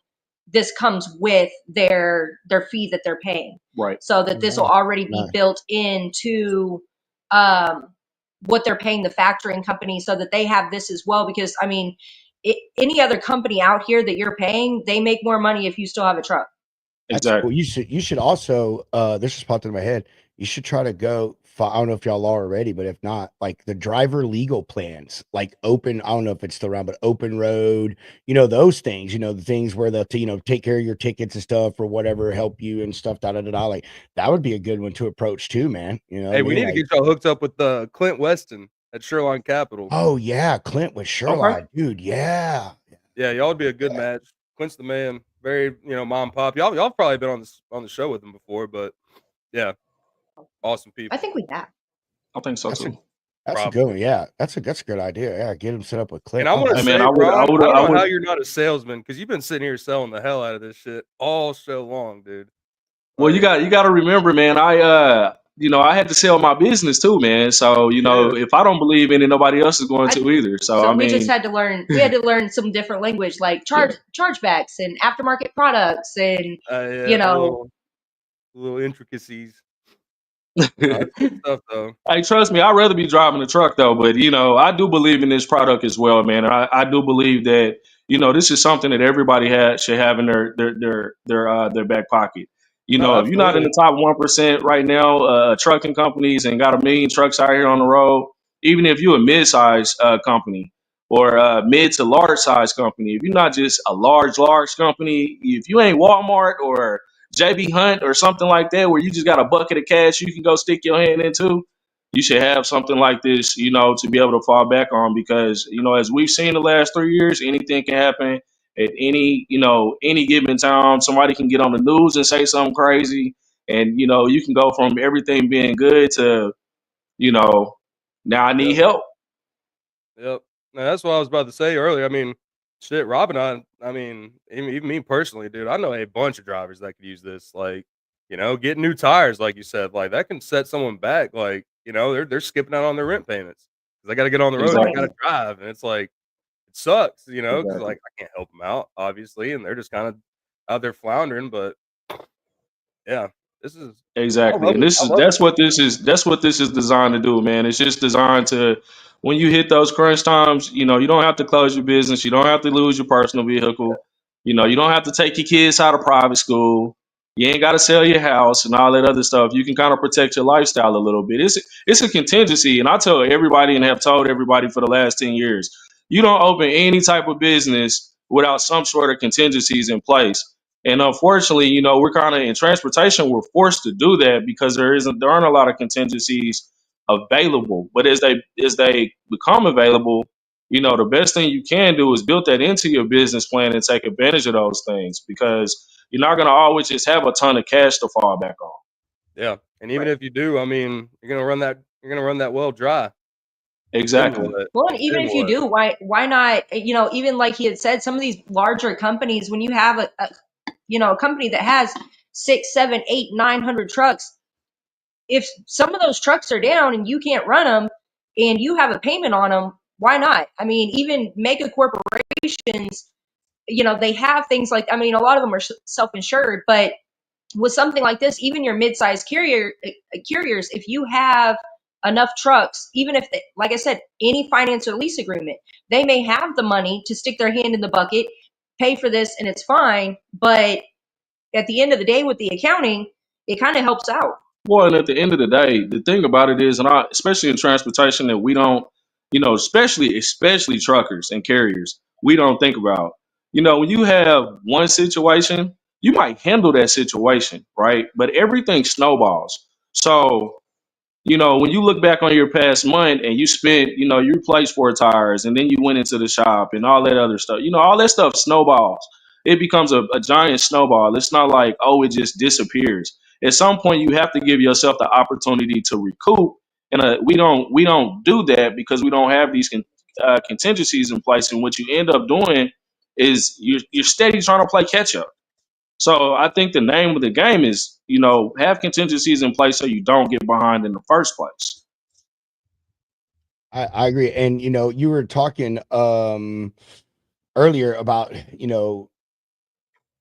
this comes with their fee that they're paying. Right. So that this will already be built into what they're paying the factoring company, so that they have this as well. Because I mean, any other company out here that you're paying, they make more money if you still have a truck. That's Exactly. cool. You should also this just popped into my head. You should try to go I don't know if y'all are already, but if not, like the driver legal plans, like open, I don't know if it's still around, but open road, you know, those things, you know, the things where they'll, you know, take care of your tickets and stuff or whatever, help you and stuff, da da da da. Like that would be a good one to approach too, man. You know what Hey, I we mean? need to Like, get y'all hooked up with Clint Weston at Shoreline Capital. oh yeah, Clint with Sherlock, dude. Yeah. Yeah, y'all would be a good match. Clint's the man. Very, you know, mom and pop. Y'all probably been on the show with him before, but yeah, awesome people. I think we have. I think so too. That's a good one. Yeah, that's a good idea. Yeah, get him set up with Clint. And I want to Hey, say, man, I Ron, would I don't know how you're not a salesman, because you've been sitting here selling the hell out of this shit all show long, dude. Well, Like, you got to remember, man. You know, I had to sell my business too, man. So you know, if I don't believe in it, nobody else is going to either. So I we mean, just had to learn. We had to learn some different language, like chargebacks and aftermarket products, and yeah, you know, little intricacies. That's good stuff, though. hey, trust me, I'd rather be driving a truck though. But you know, I do believe in this product as well, man. And I do believe that, you know, this is something that everybody should have in their back pocket. You No, know, if you're not in absolutely. the top 1% right now, trucking companies and got a million trucks out here on the road, even if you're a mid-size company or a mid to large size company, if you're not just a large company, if you ain't Walmart or JB Hunt or something like that, where you just got a bucket of cash you can go stick your hand into, you should have something like this, you know, to be able to fall back on. Because, you know, as we've seen the last 3 years, anything can happen at any given time. Somebody can get on the news and say something crazy, and you know, you can go from everything being good to, you know, now I need Yep. help. Yep. Now, that's what I was about to say earlier. I mean, shit, Rob and I mean, even me personally, dude, I know a bunch of drivers that could use this. Like, you know, get new tires, like you said, like that can set someone back. Like, you know, they're skipping out on their rent payments because they got to get on the road and they got Exactly. to drive, and it's like it sucks, you know, because Exactly. like I can't help them out, obviously, and they're just kind of out there floundering. But yeah, this is I Exactly. love And it. I love it. that's what this is designed to do, man. It's just designed to, when you hit those crunch times, you know, you don't have to close your business, you don't have to lose your personal vehicle, you know, you don't have to take your kids out of private school. You ain't got to sell your house and all that other stuff. You can kind of protect your lifestyle a little bit. It's a contingency, and I tell everybody and have told everybody for the last 10 years, you don't open any type of business without some sort of contingencies in place. And unfortunately, you know, we're kind of in transportation, we're forced to do that because there aren't a lot of contingencies available. But as they become available, you know, the best thing you can do is build that into your business plan and take advantage of those things, because you're not going to always just have a ton of cash to fall back on. Yeah, and even if you do, I mean, you're gonna run that well dry. Then Exactly. what? well, and even Then if you what? do, why not? You know, even like he had said, some of these larger companies, when you have a company that has 6, 7, 8, 900 trucks, if some of those trucks are down and you can't run them, and you have a payment on them, why not? I mean, even mega corporations, you know, they have things like, I mean, a lot of them are self-insured, but with something like this, even your mid-sized carriers, if you have enough trucks, even if like I said, any finance or lease agreement, they may have the money to stick their hand in the bucket, pay for this, and it's fine. But at the end of the day, with the accounting, it kind of helps out. Well, and at the end of the day, the thing about it is, especially in transportation, that we don't, you know, especially truckers and carriers, we don't think about. when you have one situation, you might handle that situation, right? But everything snowballs. So when you look back on your past month and you spent, you replaced 4 tires and then you went into the shop and all that other stuff, all that stuff snowballs. It becomes a giant snowball. It's not like, oh, it just disappears. At some point, you have to give yourself the opportunity to recoup. And we don't do that because we don't have these contingencies in place. And what you end up doing is you're steady trying to play catch up. So I think the name of the game is, have contingencies in place so you don't get behind in the first place. I agree. And you were talking earlier about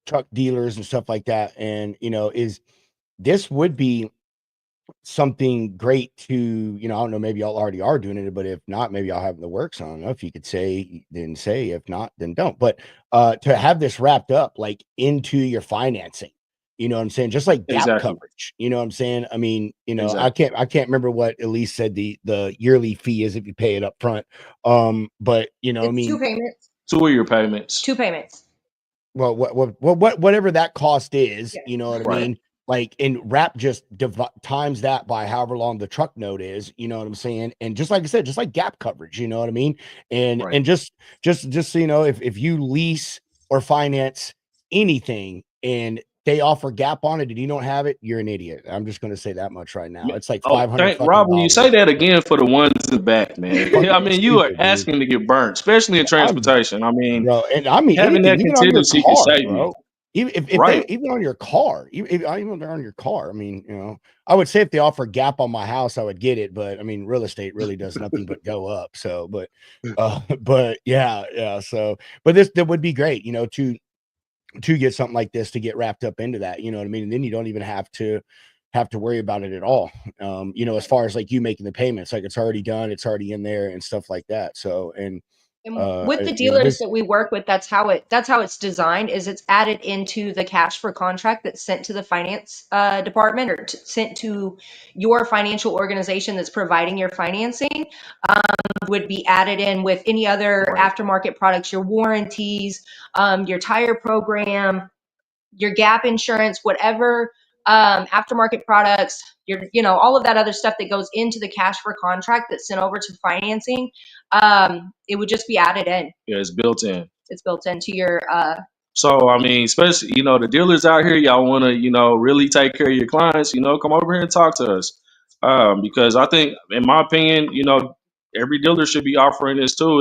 truck dealers and stuff like that, and is this would be something great to, I don't know, maybe y'all already are doing it, but if not, maybe y'all have the works. I don't know. If you could say, then say. If not, then don't. But to have this wrapped up like into your financing, you know what I'm saying? Just like gap Exactly. coverage, you know what I'm saying? I mean, Exactly. I can't remember what Eliese said the yearly fee is if you pay it up front. But I It's mean, 2 payments. 2 of your payments. 2 payments. well, whatever that cost is, Yeah. you know what I Right. mean? Like, and wrap just times that by however long the truck note is, you know what I'm saying? And just like I said, just like gap coverage, you know what I mean? And Right. and just so you know, if you lease or finance anything and they offer gap on it and you don't have it, you're an idiot. I'm just going to say that much right now. It's like Oh, 500 thank fucking Rob. When you say dollars. that again for the ones in the back, man, I Fucking mean, you are stupid, dude. asking to get burnt, especially in transportation. I mean, Bro, and I mean having anything, that even on your contingency can car, save you. bro. Even if they Right. even on your car, even they're on your car. I mean, I would say if they offer gap on my house, I would get it. But I mean, real estate really does nothing but go up. So, but yeah. So, but that would be great, to get something like this to get wrapped up into that. You know what I mean? And then you don't even have to worry about it at all. As far as like you making the payments, like it's already done, it's already in there and stuff like that. So, and with the dealers that we work with, that's how it's designed. Is it's added into the cash for contract that's sent to the finance department or sent to your financial organization that's providing your financing. Would be added in with any other aftermarket products, your warranties, your tire program, your gap insurance, whatever aftermarket products, all of that other stuff that goes into the cash for contract that's sent over to financing. It would just be added in. Yeah, it's built in. It's built into your So I mean, especially the dealers out here, y'all want to really take care of your clients. Come over here and talk to us, because I think, in my opinion, every dealer should be offering this too.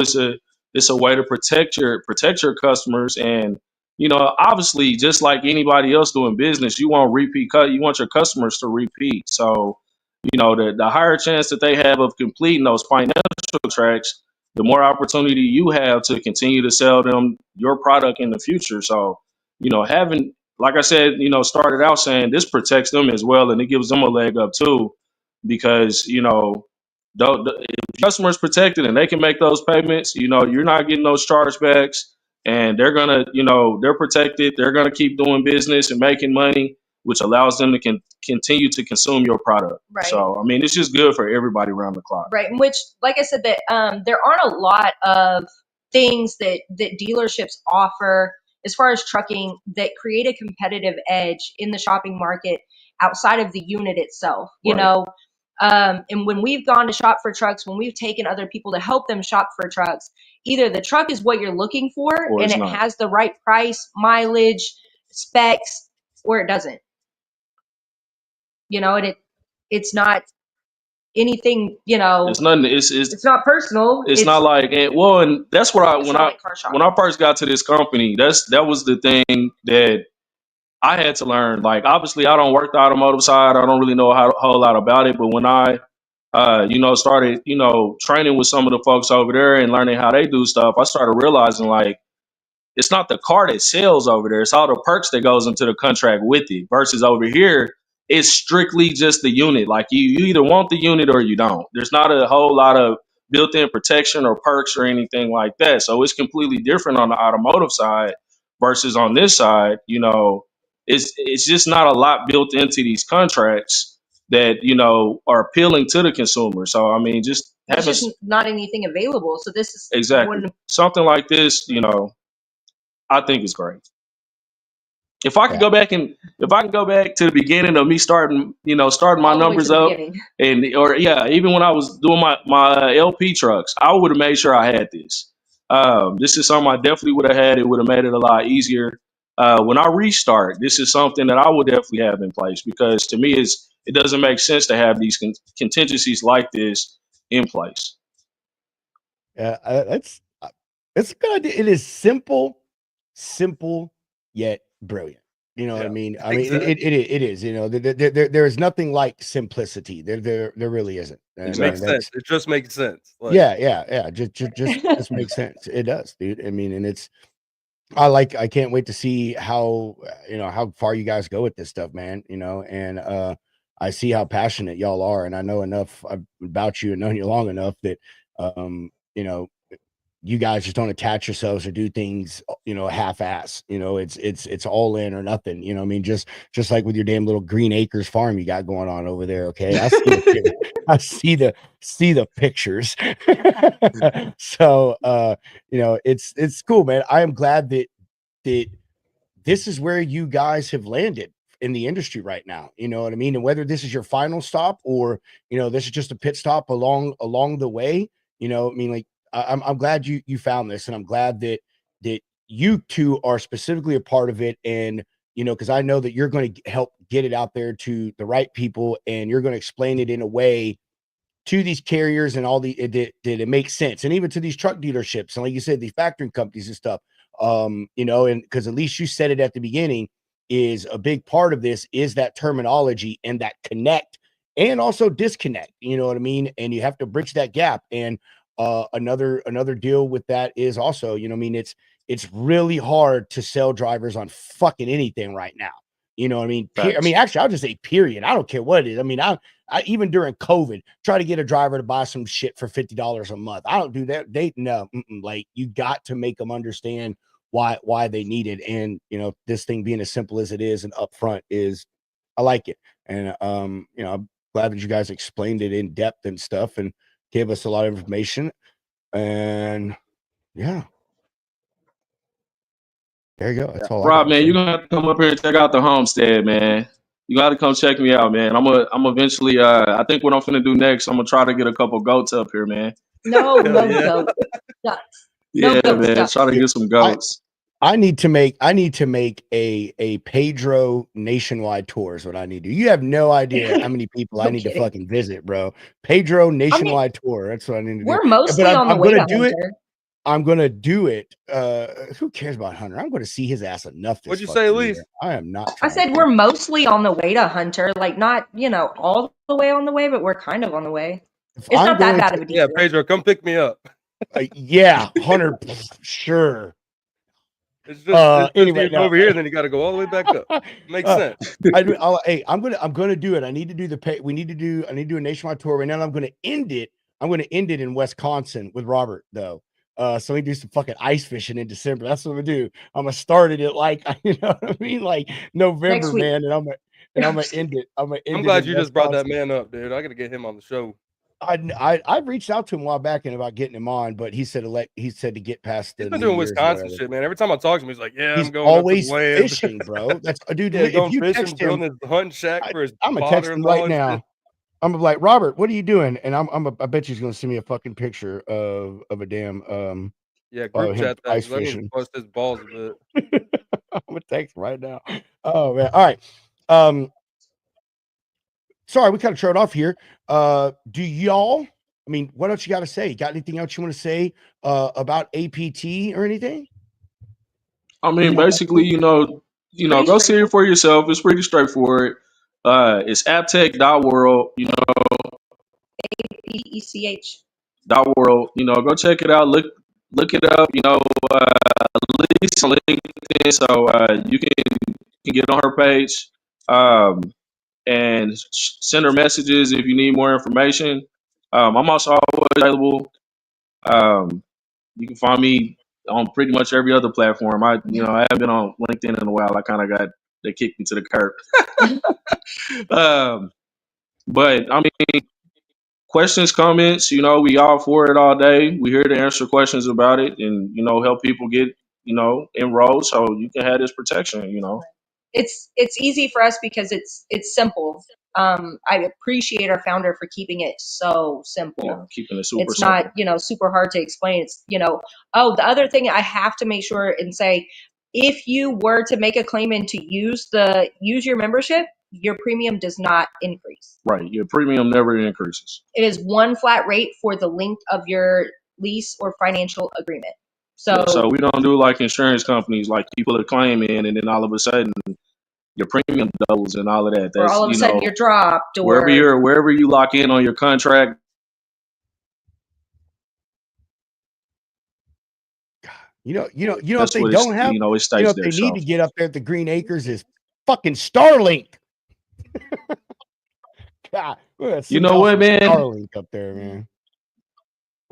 It's a way to protect your customers, and obviously, just like anybody else doing business, you want repeat cut. You want your customers to repeat. So the higher chance that they have of completing those financial tracks, the more opportunity you have to continue to sell them your product in the future. So, having, like I said, started out saying this protects them as well, and it gives them a leg up too, because if customers protected and they can make those payments, you're not getting those chargebacks, and they're gonna, they're protected. They're gonna keep doing business and making money, which allows them to continue to consume your product. Right. So, I mean, it's just good for everybody around the clock. Right. Which, like I said, that there aren't a lot of things that dealerships offer as far as trucking that create a competitive edge in the shopping market outside of the unit itself. And when we've gone to shop for trucks, when we've taken other people to help them shop for trucks, either the truck is what you're looking for Or and it's it not. has the right price, mileage, specs, or it doesn't. And it's not anything, It's nothing. it's not personal. It's not like, and that's what It's not like car shopping. when I first got to this company, that was the thing that I had to learn. Like, obviously, I don't work the automotive side. I don't really know a whole lot about it. But when I, started, training with some of the folks over there and learning how they do stuff, I started realizing, like, it's not the car that sells over there. It's all the perks that goes into the contract with it. Versus over here, it's strictly just the unit. Like, you either want the unit or you don't. There's not a whole lot of built-in protection or perks or anything like that. So it's completely different on the automotive side versus on this side. It's just not a lot built into these contracts that are appealing to the consumer. So I mean, just There's having just not anything available. So this is exactly something like this. I think it's great. If I could Yeah. go back and if I can go back to the beginning of me starting, starting my All the way to numbers the up, beginning. even when I was doing my LP trucks, I would have made sure I had this. This is something I definitely would have had. It would have made it a lot easier. When I restart, this is something that I would definitely have in place because to me, it doesn't make sense to have these contingencies like this in place. Yeah, it's a good idea. It is simple yet brilliant. You know what I Yeah, mean? I mean, exactly. it is. You know, there is nothing like simplicity. There really isn't. I It mean, makes Exactly. sense. It just makes sense. Like, yeah. Just makes sense. It does, dude. I mean, and I can't wait to see how how far you guys go with this stuff, man. And I see how passionate y'all are, and I know enough about you and known you long enough that you know you guys just don't attach yourselves or do things half-ass. It's all in or nothing. I mean, just like with your damn little Green Acres farm you got going on over there. Okay, I see I see the pictures. So it's cool, man. I am glad that this is where you guys have landed in the industry right now. You know what I mean? And whether this is your final stop or this is just a pit stop along the way. I mean, like I'm glad you found this, and I'm glad that you two are specifically a part of it. And because I know that you're going to help get it out there to the right people, and you're going to explain it in a way to these carriers and all did it make sense, and even to these truck dealerships and, like you said, these factoring companies and stuff. And because at least you said it at the beginning, is a big part of this is that terminology and that connect and also disconnect. You know what I mean? And you have to bridge that gap. And another deal with that is also, I mean, it's really hard to sell drivers on fucking anything right now. You know what I mean? I Facts. mean, actually, I'll just say period. I don't care what it is. I mean, I even during COVID, try to get a driver to buy some shit for $50 a month. I don't do that. Like, you got to make them understand why they need it. And this thing being as simple as it is and upfront is, I like it. And I'm glad that you guys explained it in depth and stuff and gave us a lot of information. And yeah, there you go. That's all I Rob, gotta man, you're say. gonna have to come up here and check out the homestead, man. You gotta come check me out, man. I'm eventually I think what I'm finna do next, I'm gonna try to get a couple goats up here, man. No, hell no yeah. goats. Ducks. No Yeah, goats, man. Try to ducks. get some I goats. I need to make a Pedro nationwide tour is what I need to do. You have no idea how many people I No need to kidding. fucking visit, bro. Pedro I mean, nationwide tour. That's what I need to do. we're But mostly on the I'm way gonna to do it. Hunter. I'm gonna do it. Who cares about Hunter? I'm gonna see his ass enough this What'd you say, fucking Eliese? year. I am not I trying said to. we're mostly on the way to Hunter. Like, not, all the way on the way, but we're kind of on the way. If It's I'm not that going bad to, of a Yeah, detour. Pedro, come pick me up. yeah, Hunter, sure. It's just Anyway, you're no. over here, and then you got to go all the way back up. Makes sense. Hey, I'm gonna do it. I need to do I need to do a nationwide tour right now. And I'm gonna end it in Wisconsin with Robert though. So we do some fucking ice fishing in December. That's what I'm gonna do. I'm gonna start it at like you know what I mean, like November, Next week. man. And I'm gonna end it. I'm gonna I'm end it glad in you just brought that Wisconsin. man up, dude. I got to get him on the show. I've reached out to him a while back and about getting him on, but he said to get past He's the been New doing Year's or Wisconsin whatever. shit, man. Every time I talk to him, he's like, "Yeah, I'm He's going up to the always land." fishing, bro. That's dude. Yeah, If going you fishing, text him, building his hunting shack for his I'm gonna text him father-in-law right and shit. now. I'm gonna be like, Robert, what are you doing? And I bet you he's gonna send me a fucking picture of a damn Yeah, group him chat that ice because I need to fishing. bust his balls a bit. I'm gonna text him right now. Oh man. All right. Um, sorry, we kind of trailed off here. Do y'all? I mean, what else you got to say? Got anything else you want to say about APT or anything? I mean, basically, Pretty go see it straightforward. for yourself. It's pretty straightforward. It's aptech.world, PECH. .world. Go check it out. Look it up. Least on LinkedIn, so you can get on her page and send her messages if you need more information. I'm also always available. You can find me on pretty much every other platform. I haven't been on LinkedIn in a while. I kind of got they kicked me to the curb. But I mean, questions, comments. We all for it all day. We're here to answer questions about it and help people get enrolled so you can have this protection. It's easy for us because it's simple. I appreciate our founder for keeping it so simple. Yeah, keeping it super it's simple. not, super hard to explain. It's, oh, the other thing I have to make sure and say, if you were to make a claim and to use your membership, your premium does not increase. Right. Your premium never increases. It is one flat rate for the length of your lease or financial agreement. So we don't do like insurance companies, like you put a claim in and then all of a sudden your premium doubles and all of that. Or all of a sudden you're dropped, or wherever you lock in on your contract. If they it don't have, stays they need to get up there at the Green Acres is fucking Starlink. God, you know what, man? Starlink up there, man.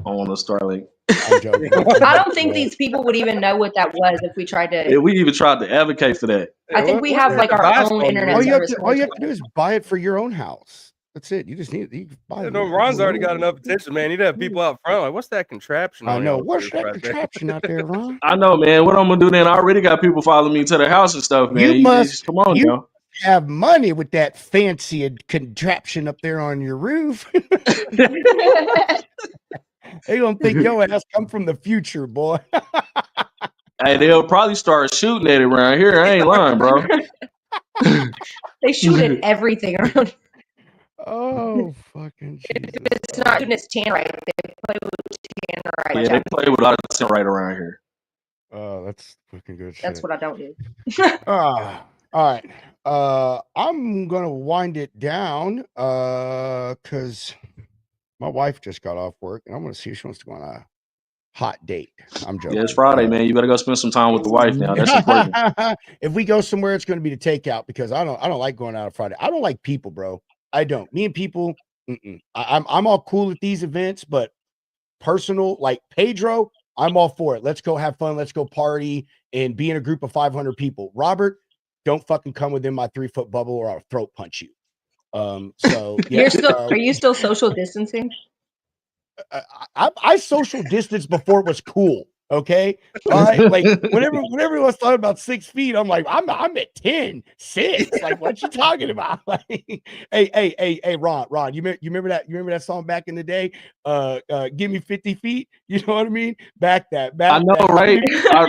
I want a Starlink. I'm joking. I don't think these people would even know what that was if we tried to. Yeah, we even tried to advocate for that. I think we have like our own internet service. All you have to do is buy it for your own house. That's it. You just need you buy it. No, Ron's already got enough attention, man. You'd have people out front like, what's that contraption? I know. What's that contraption out there, Ron? I know, man. What I'm gonna do then? I already got people following me to the house and stuff, man. You must come on, you have money with that fancy contraption up there on your roof. They don't think your ass come from the future, boy. Hey, they'll probably start shooting at it around here. I ain't lying, bro. They shoot at everything around. Oh, fucking Jesus. If it's not shooting, it's tannerite. They play with tannerite. Yeah, they play with a lot of tannerite around here. Oh, that's fucking good shit. That's what I don't do. All right. I'm gonna wind it down because my wife just got off work and I'm gonna see if she wants to go on a hot date. I'm joking. Yeah, it's Friday, man. You better go spend some time with the wife now. That's important. If we go somewhere, it's gonna be to takeout because I don't like going out on Friday. I don't like people, bro. I don't. Me and people, I'm all cool at these events, but personal, like Pedro, I'm all for it. Let's go have fun. Let's go party and be in a group of 500 people. Robert, don't fucking come within my 3-foot bubble or I'll throat punch you. So yeah, are you still social distancing? I social distance before it was cool. Okay. All right. Like whenever it was talking about 6 feet, I'm like, I'm at 10, 6. Like, what you talking about? Like, hey, Ron, you remember that song back in the day? Give me 50 feet. You know what I mean? Back I know, that. right?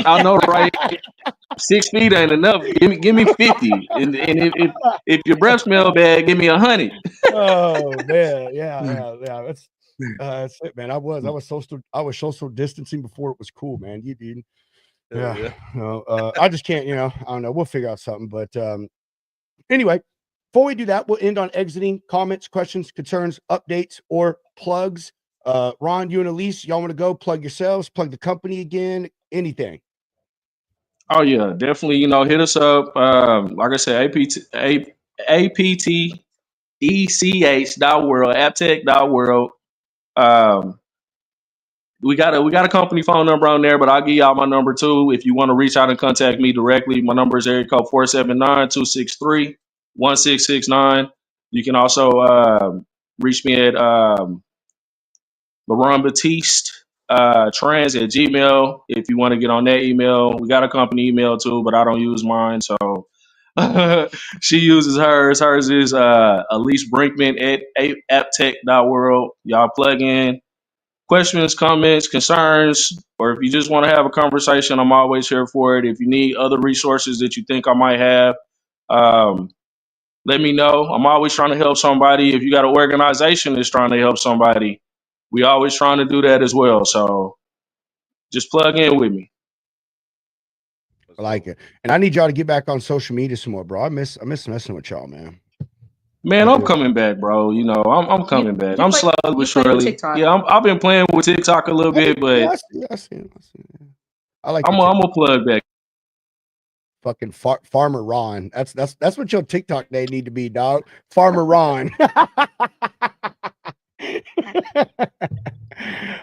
I know, right? 6 feet ain't enough. Give me 50. And if your breath smell bad, give me 100. Oh man, yeah. That's it, man. I was social distancing before it was cool, man. You did. Yeah. No, I just can't, I don't know. We'll figure out something. But anyway, before we do that, we'll end on exiting. Comments, questions, concerns, updates, or plugs. Ron, you and Eliese, y'all want to go plug yourselves, plug the company again, anything? Oh yeah, definitely. Hit us up. Like I said, aptech.world, aptech.world. We got a company phone number on there, but I'll give y'all my number too. If you want to reach out and contact me directly, my number is area code 479-263-1669. You can also reach me at Leron Batiste trans at Gmail if you want to get on that email. We got a company email too, but I don't use mine, so she uses hers. Hers is Eliese Brinkman at aptech.world. Y'all plug in questions, comments, concerns, or if you just want to have a conversation, I'm always here for it. If you need other resources that you think I might have, let me know. I'm always trying to help somebody. If you got an organization that's trying to help somebody, we always trying to do that as well. So just plug in with me. I like it. And I need y'all to get back on social media some more, bro. I miss messing with y'all, man. Man, I'm coming back, bro. I'm coming back. I'm slowly but surely. Yeah, I've been playing with TikTok a little bit, but I see it. I like. I'm gonna plug back. Fucking Farmer Ron. That's what your TikTok day need to be, dog. Farmer Ron.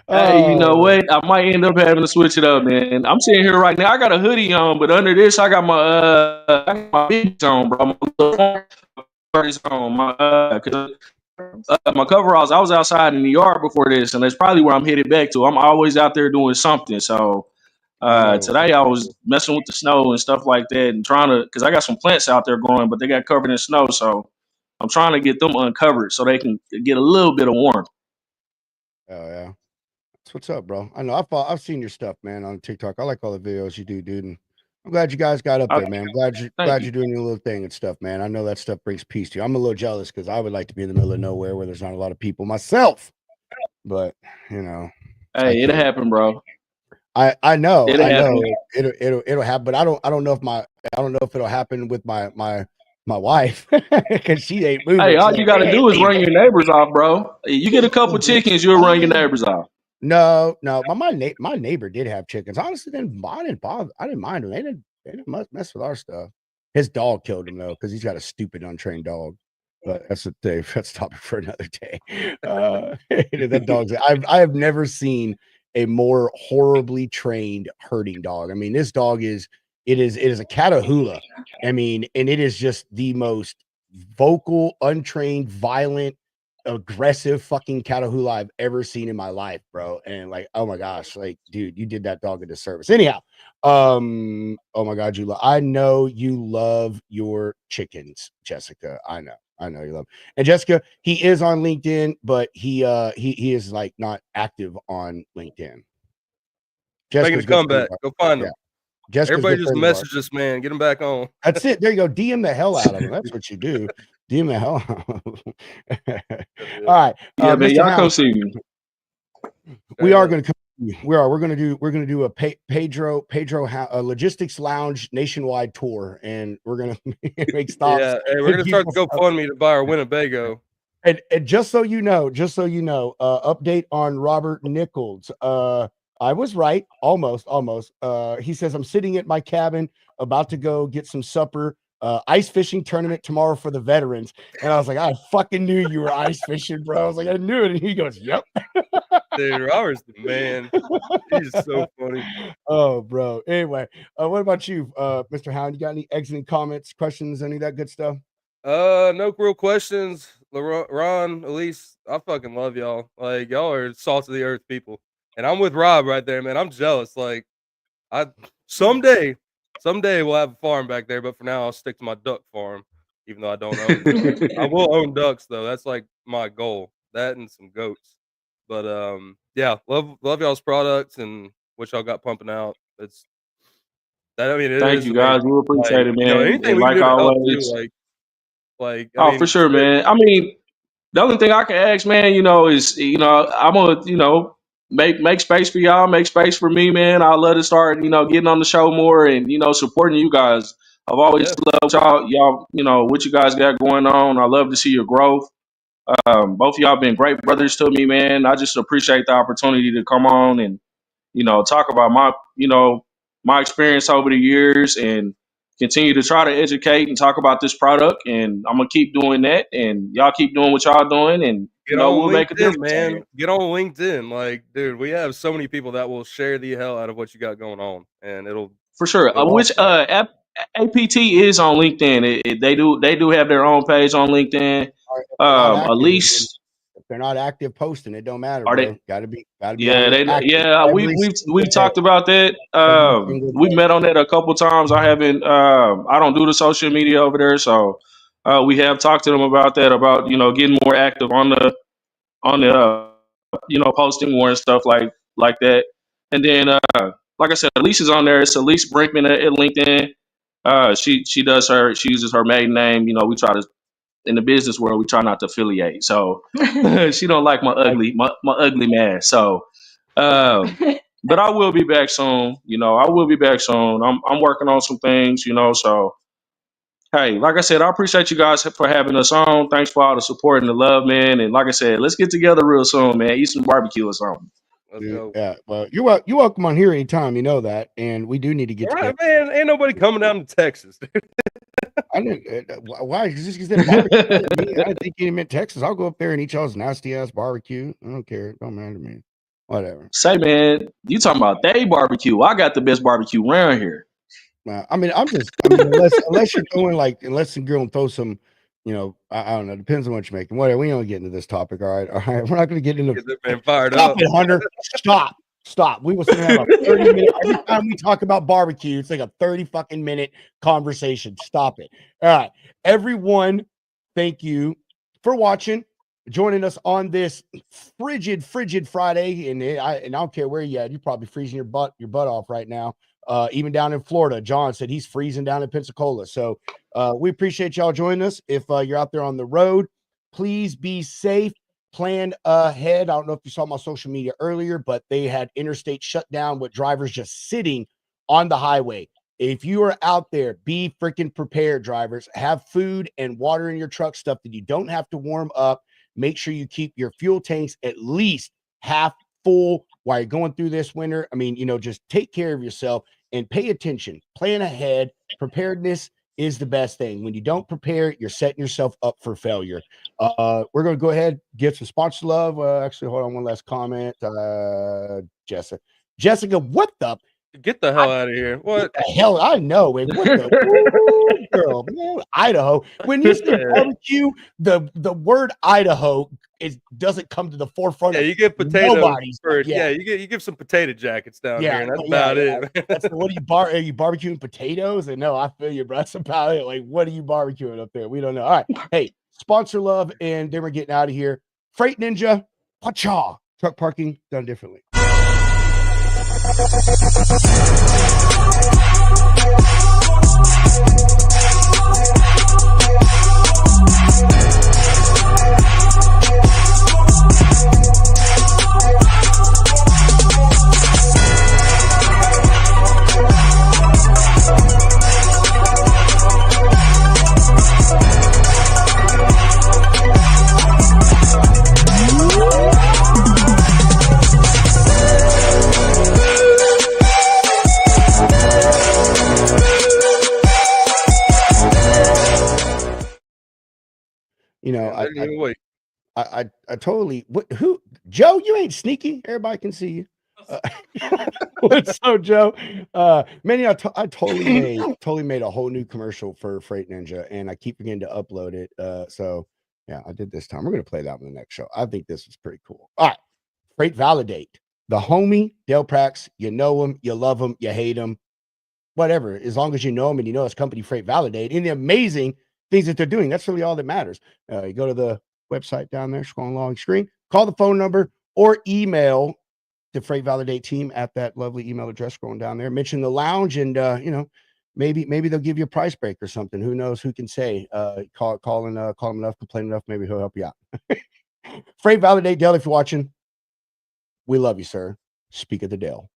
Hey, you know what? I might end up having to switch it up, man. I'm sitting here right now. I got a hoodie on, but under this, I got my big on, bro. My on my coveralls. I was outside in the yard before this, and that's probably where I'm headed back to. I'm always out there doing something. So No. Today I was messing with the snow and stuff like that, and trying to, because I got some plants out there growing, but they got covered in snow, so I'm trying to get them uncovered so they can get a little bit of warmth. Oh yeah. That's what's up, bro. I know I've seen your stuff, man, on TikTok. I like all the videos you do, dude. And I'm glad you guys got up there, man. I'm glad Thank you. you're doing your little thing and stuff, man. I know that stuff brings peace to you. I'm a little jealous because I would like to be in the middle of nowhere where there's not a lot of people myself. But you know, Hey, it'll happen, bro. I know It'll happen. it'll happen, but I don't know if it'll happen with my wife because she ain't moving. Hey, all you got to do is run your neighbors off, bro. You get a couple chickens, you'll run your neighbors off. No, my neighbor did have chickens. Honestly, I didn't bother. I didn't mind them. They didn't mess with our stuff. His dog killed him though because he's got a stupid untrained dog. But that's a day. That's a topic for another day. That dog's. I have never seen a more horribly trained herding dog. I mean, this dog is. It is a Catahoula. I mean, and it is just the most vocal, untrained, violent, aggressive fucking Catahoula I've ever seen in my life, bro. And like, oh my gosh, like, dude, you did that dog a disservice. Anyhow, oh my god, I know you love your chickens, Jessica. I know you love. And Jessica, he is on LinkedIn, but he is like not active on LinkedIn. Making a comeback. Go find him. Jessica's everybody just message this man. Get him back on. That's it. There you go. DM the hell out of him. That's what you do. DM the hell out of him. All right. Yeah, man, y'all come see me. We are going to come. We're going to do a Pedro Logistics Lounge nationwide tour, and we're going to make stops. Yeah, hey, we're going to start the GoFundMe to buy our Winnebago. And just so you know, update on Robert Nichols. I was right, almost. He says, I'm sitting at my cabin about to go get some supper. Ice fishing tournament tomorrow for the veterans. And I was like, I fucking knew you were ice fishing, bro. I was like, I knew it. And he goes, yep. Dude, Robert's the man. He's so funny. Oh, bro. Anyway, what about you, Mr. Hound? You got any exiting comments, questions, any of that good stuff? No real questions. Leron, Eliese, I fucking love y'all. Like, y'all are salt of the earth people. And I'm with Rob right there, man. I'm jealous. Like, someday we'll have a farm back there, but for now I'll stick to my duck farm, even though I don't own ducks. I will own ducks though. That's like my goal. That and some goats. But yeah, love y'all's products and what y'all got pumping out. It's that. I mean, thank you guys. We appreciate it, man. You know, anything and we like can do to help always, too, like I oh, mean, for sure, man. I mean, the only thing I can ask, man, is I'm gonna make space for y'all, make space for me, man. I'd love to start getting on the show more and supporting you guys. I've always loved y'all what you guys got going on. I love to see your growth. Both of y'all been great brothers to me, man. I just appreciate the opportunity to come on and talk about my experience over the years and continue to try to educate and talk about this product. And I'm gonna keep doing that, and y'all keep doing what y'all doing, and we'll make a difference, man. Get on LinkedIn, like, dude. We have so many people that will share the hell out of what you got going on, and it'll for sure. APT is on LinkedIn. They do have their own page on LinkedIn. Eliese. If they're not active posting, it don't matter. Gotta be yeah. We've talked about that. We met on that a couple times. I haven't. I don't do the social media over there, so we have talked to them about that. About getting more active on the posting more and stuff like that. And then like I said, Eliese is on there. It's Eliese Brinkman at LinkedIn. She uses her maiden name. We try to. In the business world, we try not to affiliate. So she don't like my ugly man. So, but I will be back soon. I will be back soon. I'm working on some things. So hey, like I said, I appreciate you guys for having us on. Thanks for all the support and the love, man. And like I said, let's get together real soon, man. Eat some barbecue or something. Let's go. Yeah, well, you're welcome on here anytime. You know that, and we do need to get together. Man, ain't nobody coming down to Texas. I didn't. Why? Just because barbecue. I think you meant Texas. I'll go up there and eat y'all's nasty ass barbecue. I don't care. It don't matter to me. Whatever. Say, man, you talking about they barbecue? I got the best barbecue around here. I mean, unless you're going unless you're going to throw some, I don't know. Depends on what you're making. Whatever. We don't get into this topic. All right. We're not going to get into. Get that man fired Stop up. it, Hunter. Stop. Stop. We will sit and have a 30-minute. Every time we talk about barbecue, it's like a 30 fucking minute conversation. Stop it. All right. Everyone, thank you for watching, joining us on this frigid Friday. And I don't care where you're at. You're probably freezing your butt off right now. Even down in Florida, John said he's freezing down in Pensacola. So we appreciate y'all joining us. If you're out there on the road, please be safe. Plan ahead. I don't know if you saw my social media earlier, but they had interstate shutdown with drivers just sitting on the highway. If you are out there, be freaking prepared, drivers. Have food and water in your truck, stuff that you don't have to warm up. Make sure you keep your fuel tanks at least half full while you're going through this winter. I mean, just take care of yourself and pay attention. Plan ahead. Preparedness is the best thing. When you don't prepare, you're setting yourself up for failure. We're going to go ahead, get some sponsor love. Actually, hold on, one last comment. Jessica, what the? Get the hell out of here. What the hell? I know. What the girl, man, Idaho. When you say barbecue, the word Idaho doesn't come to the forefront. Yeah, you get potatoes first. Yeah, you give some potato jackets down here, and that's about it. That's what are you barbecuing potatoes? And no, I feel you, bro. That's about it. Like, what are you barbecuing up there? We don't know. All right. Hey, sponsor love, and then we're getting out of here. Freight Ninja, pacha. Truck parking done differently. I totally. Who? Joe, you ain't sneaky. Everybody can see you. What's up, Joe? I totally made a whole new commercial for Freight Ninja, and I keep forgetting to upload it. So yeah, I did this time. We're gonna play that one the next show. I think this is pretty cool. All right, Freight Validate, the homie Dale Prax. You know him, you love him, you hate him, whatever. As long as you know him and you know his company Freight Validate and the amazing things that they're doing, that's really all that matters. You go to the website down there, scrolling along the screen, call the phone number or email the Freight Validate team at that lovely email address scrolling down there. Mention the lounge, and maybe they'll give you a price break or something. Who knows? Who can say? Call him enough, complain enough. Maybe he'll help you out. Freight Validate, Dale, if you're watching, we love you, sir. Speak of the Dale.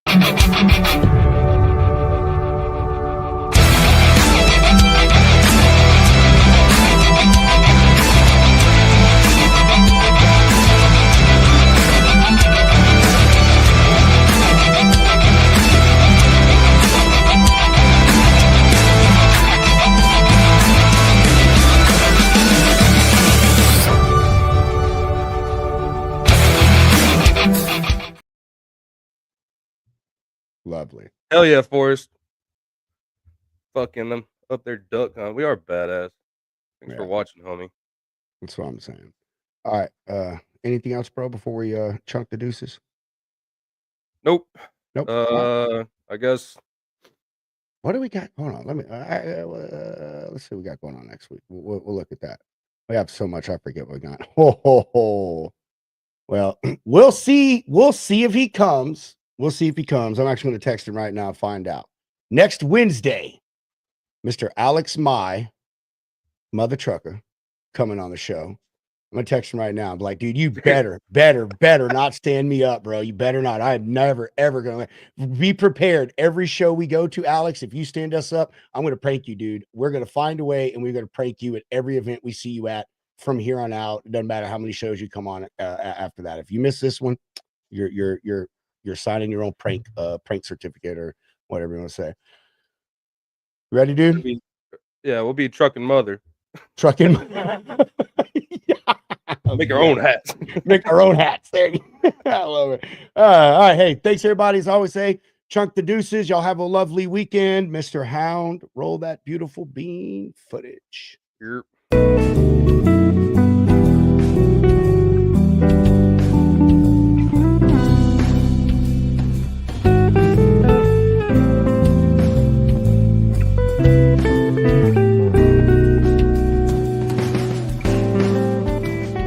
Lovely. Hell yeah, Forrest. Fucking them up there duck hunt. We are badass. Thanks for watching, homie. That's what I'm saying. All right. Anything else, bro, before we chunk the deuces? Nope. Right. I guess. What do we got going on? Let me let's see what we got going on next week. We'll look at that. We have so much I forget what we got. Well, we'll see. We'll see if he comes. We'll see if he comes. I'm actually going to text him right now and find out. Next Wednesday, Mr. Alex Mai, Mother Trucker, coming on the show. I'm going to text him right now. I'm like, dude, you better not stand me up, bro. You better not. I'm never, ever going to be prepared. Every show we go to, Alex, if you stand us up, I'm going to prank you, dude. We're going to find a way, and we're going to prank you at every event we see you at from here on out. It doesn't matter how many shows you come on after that. If you miss this one, you're signing your own prank certificate or whatever you want to say. Ready, dude? Yeah, we'll be trucking mother. Trucking. Make our own hats. Make our own hats. There you go. I love it. All right. Hey, thanks, everybody. As I always say, chunk the deuces. Y'all have a lovely weekend. Mr. Hound, roll that beautiful bean footage. Yep.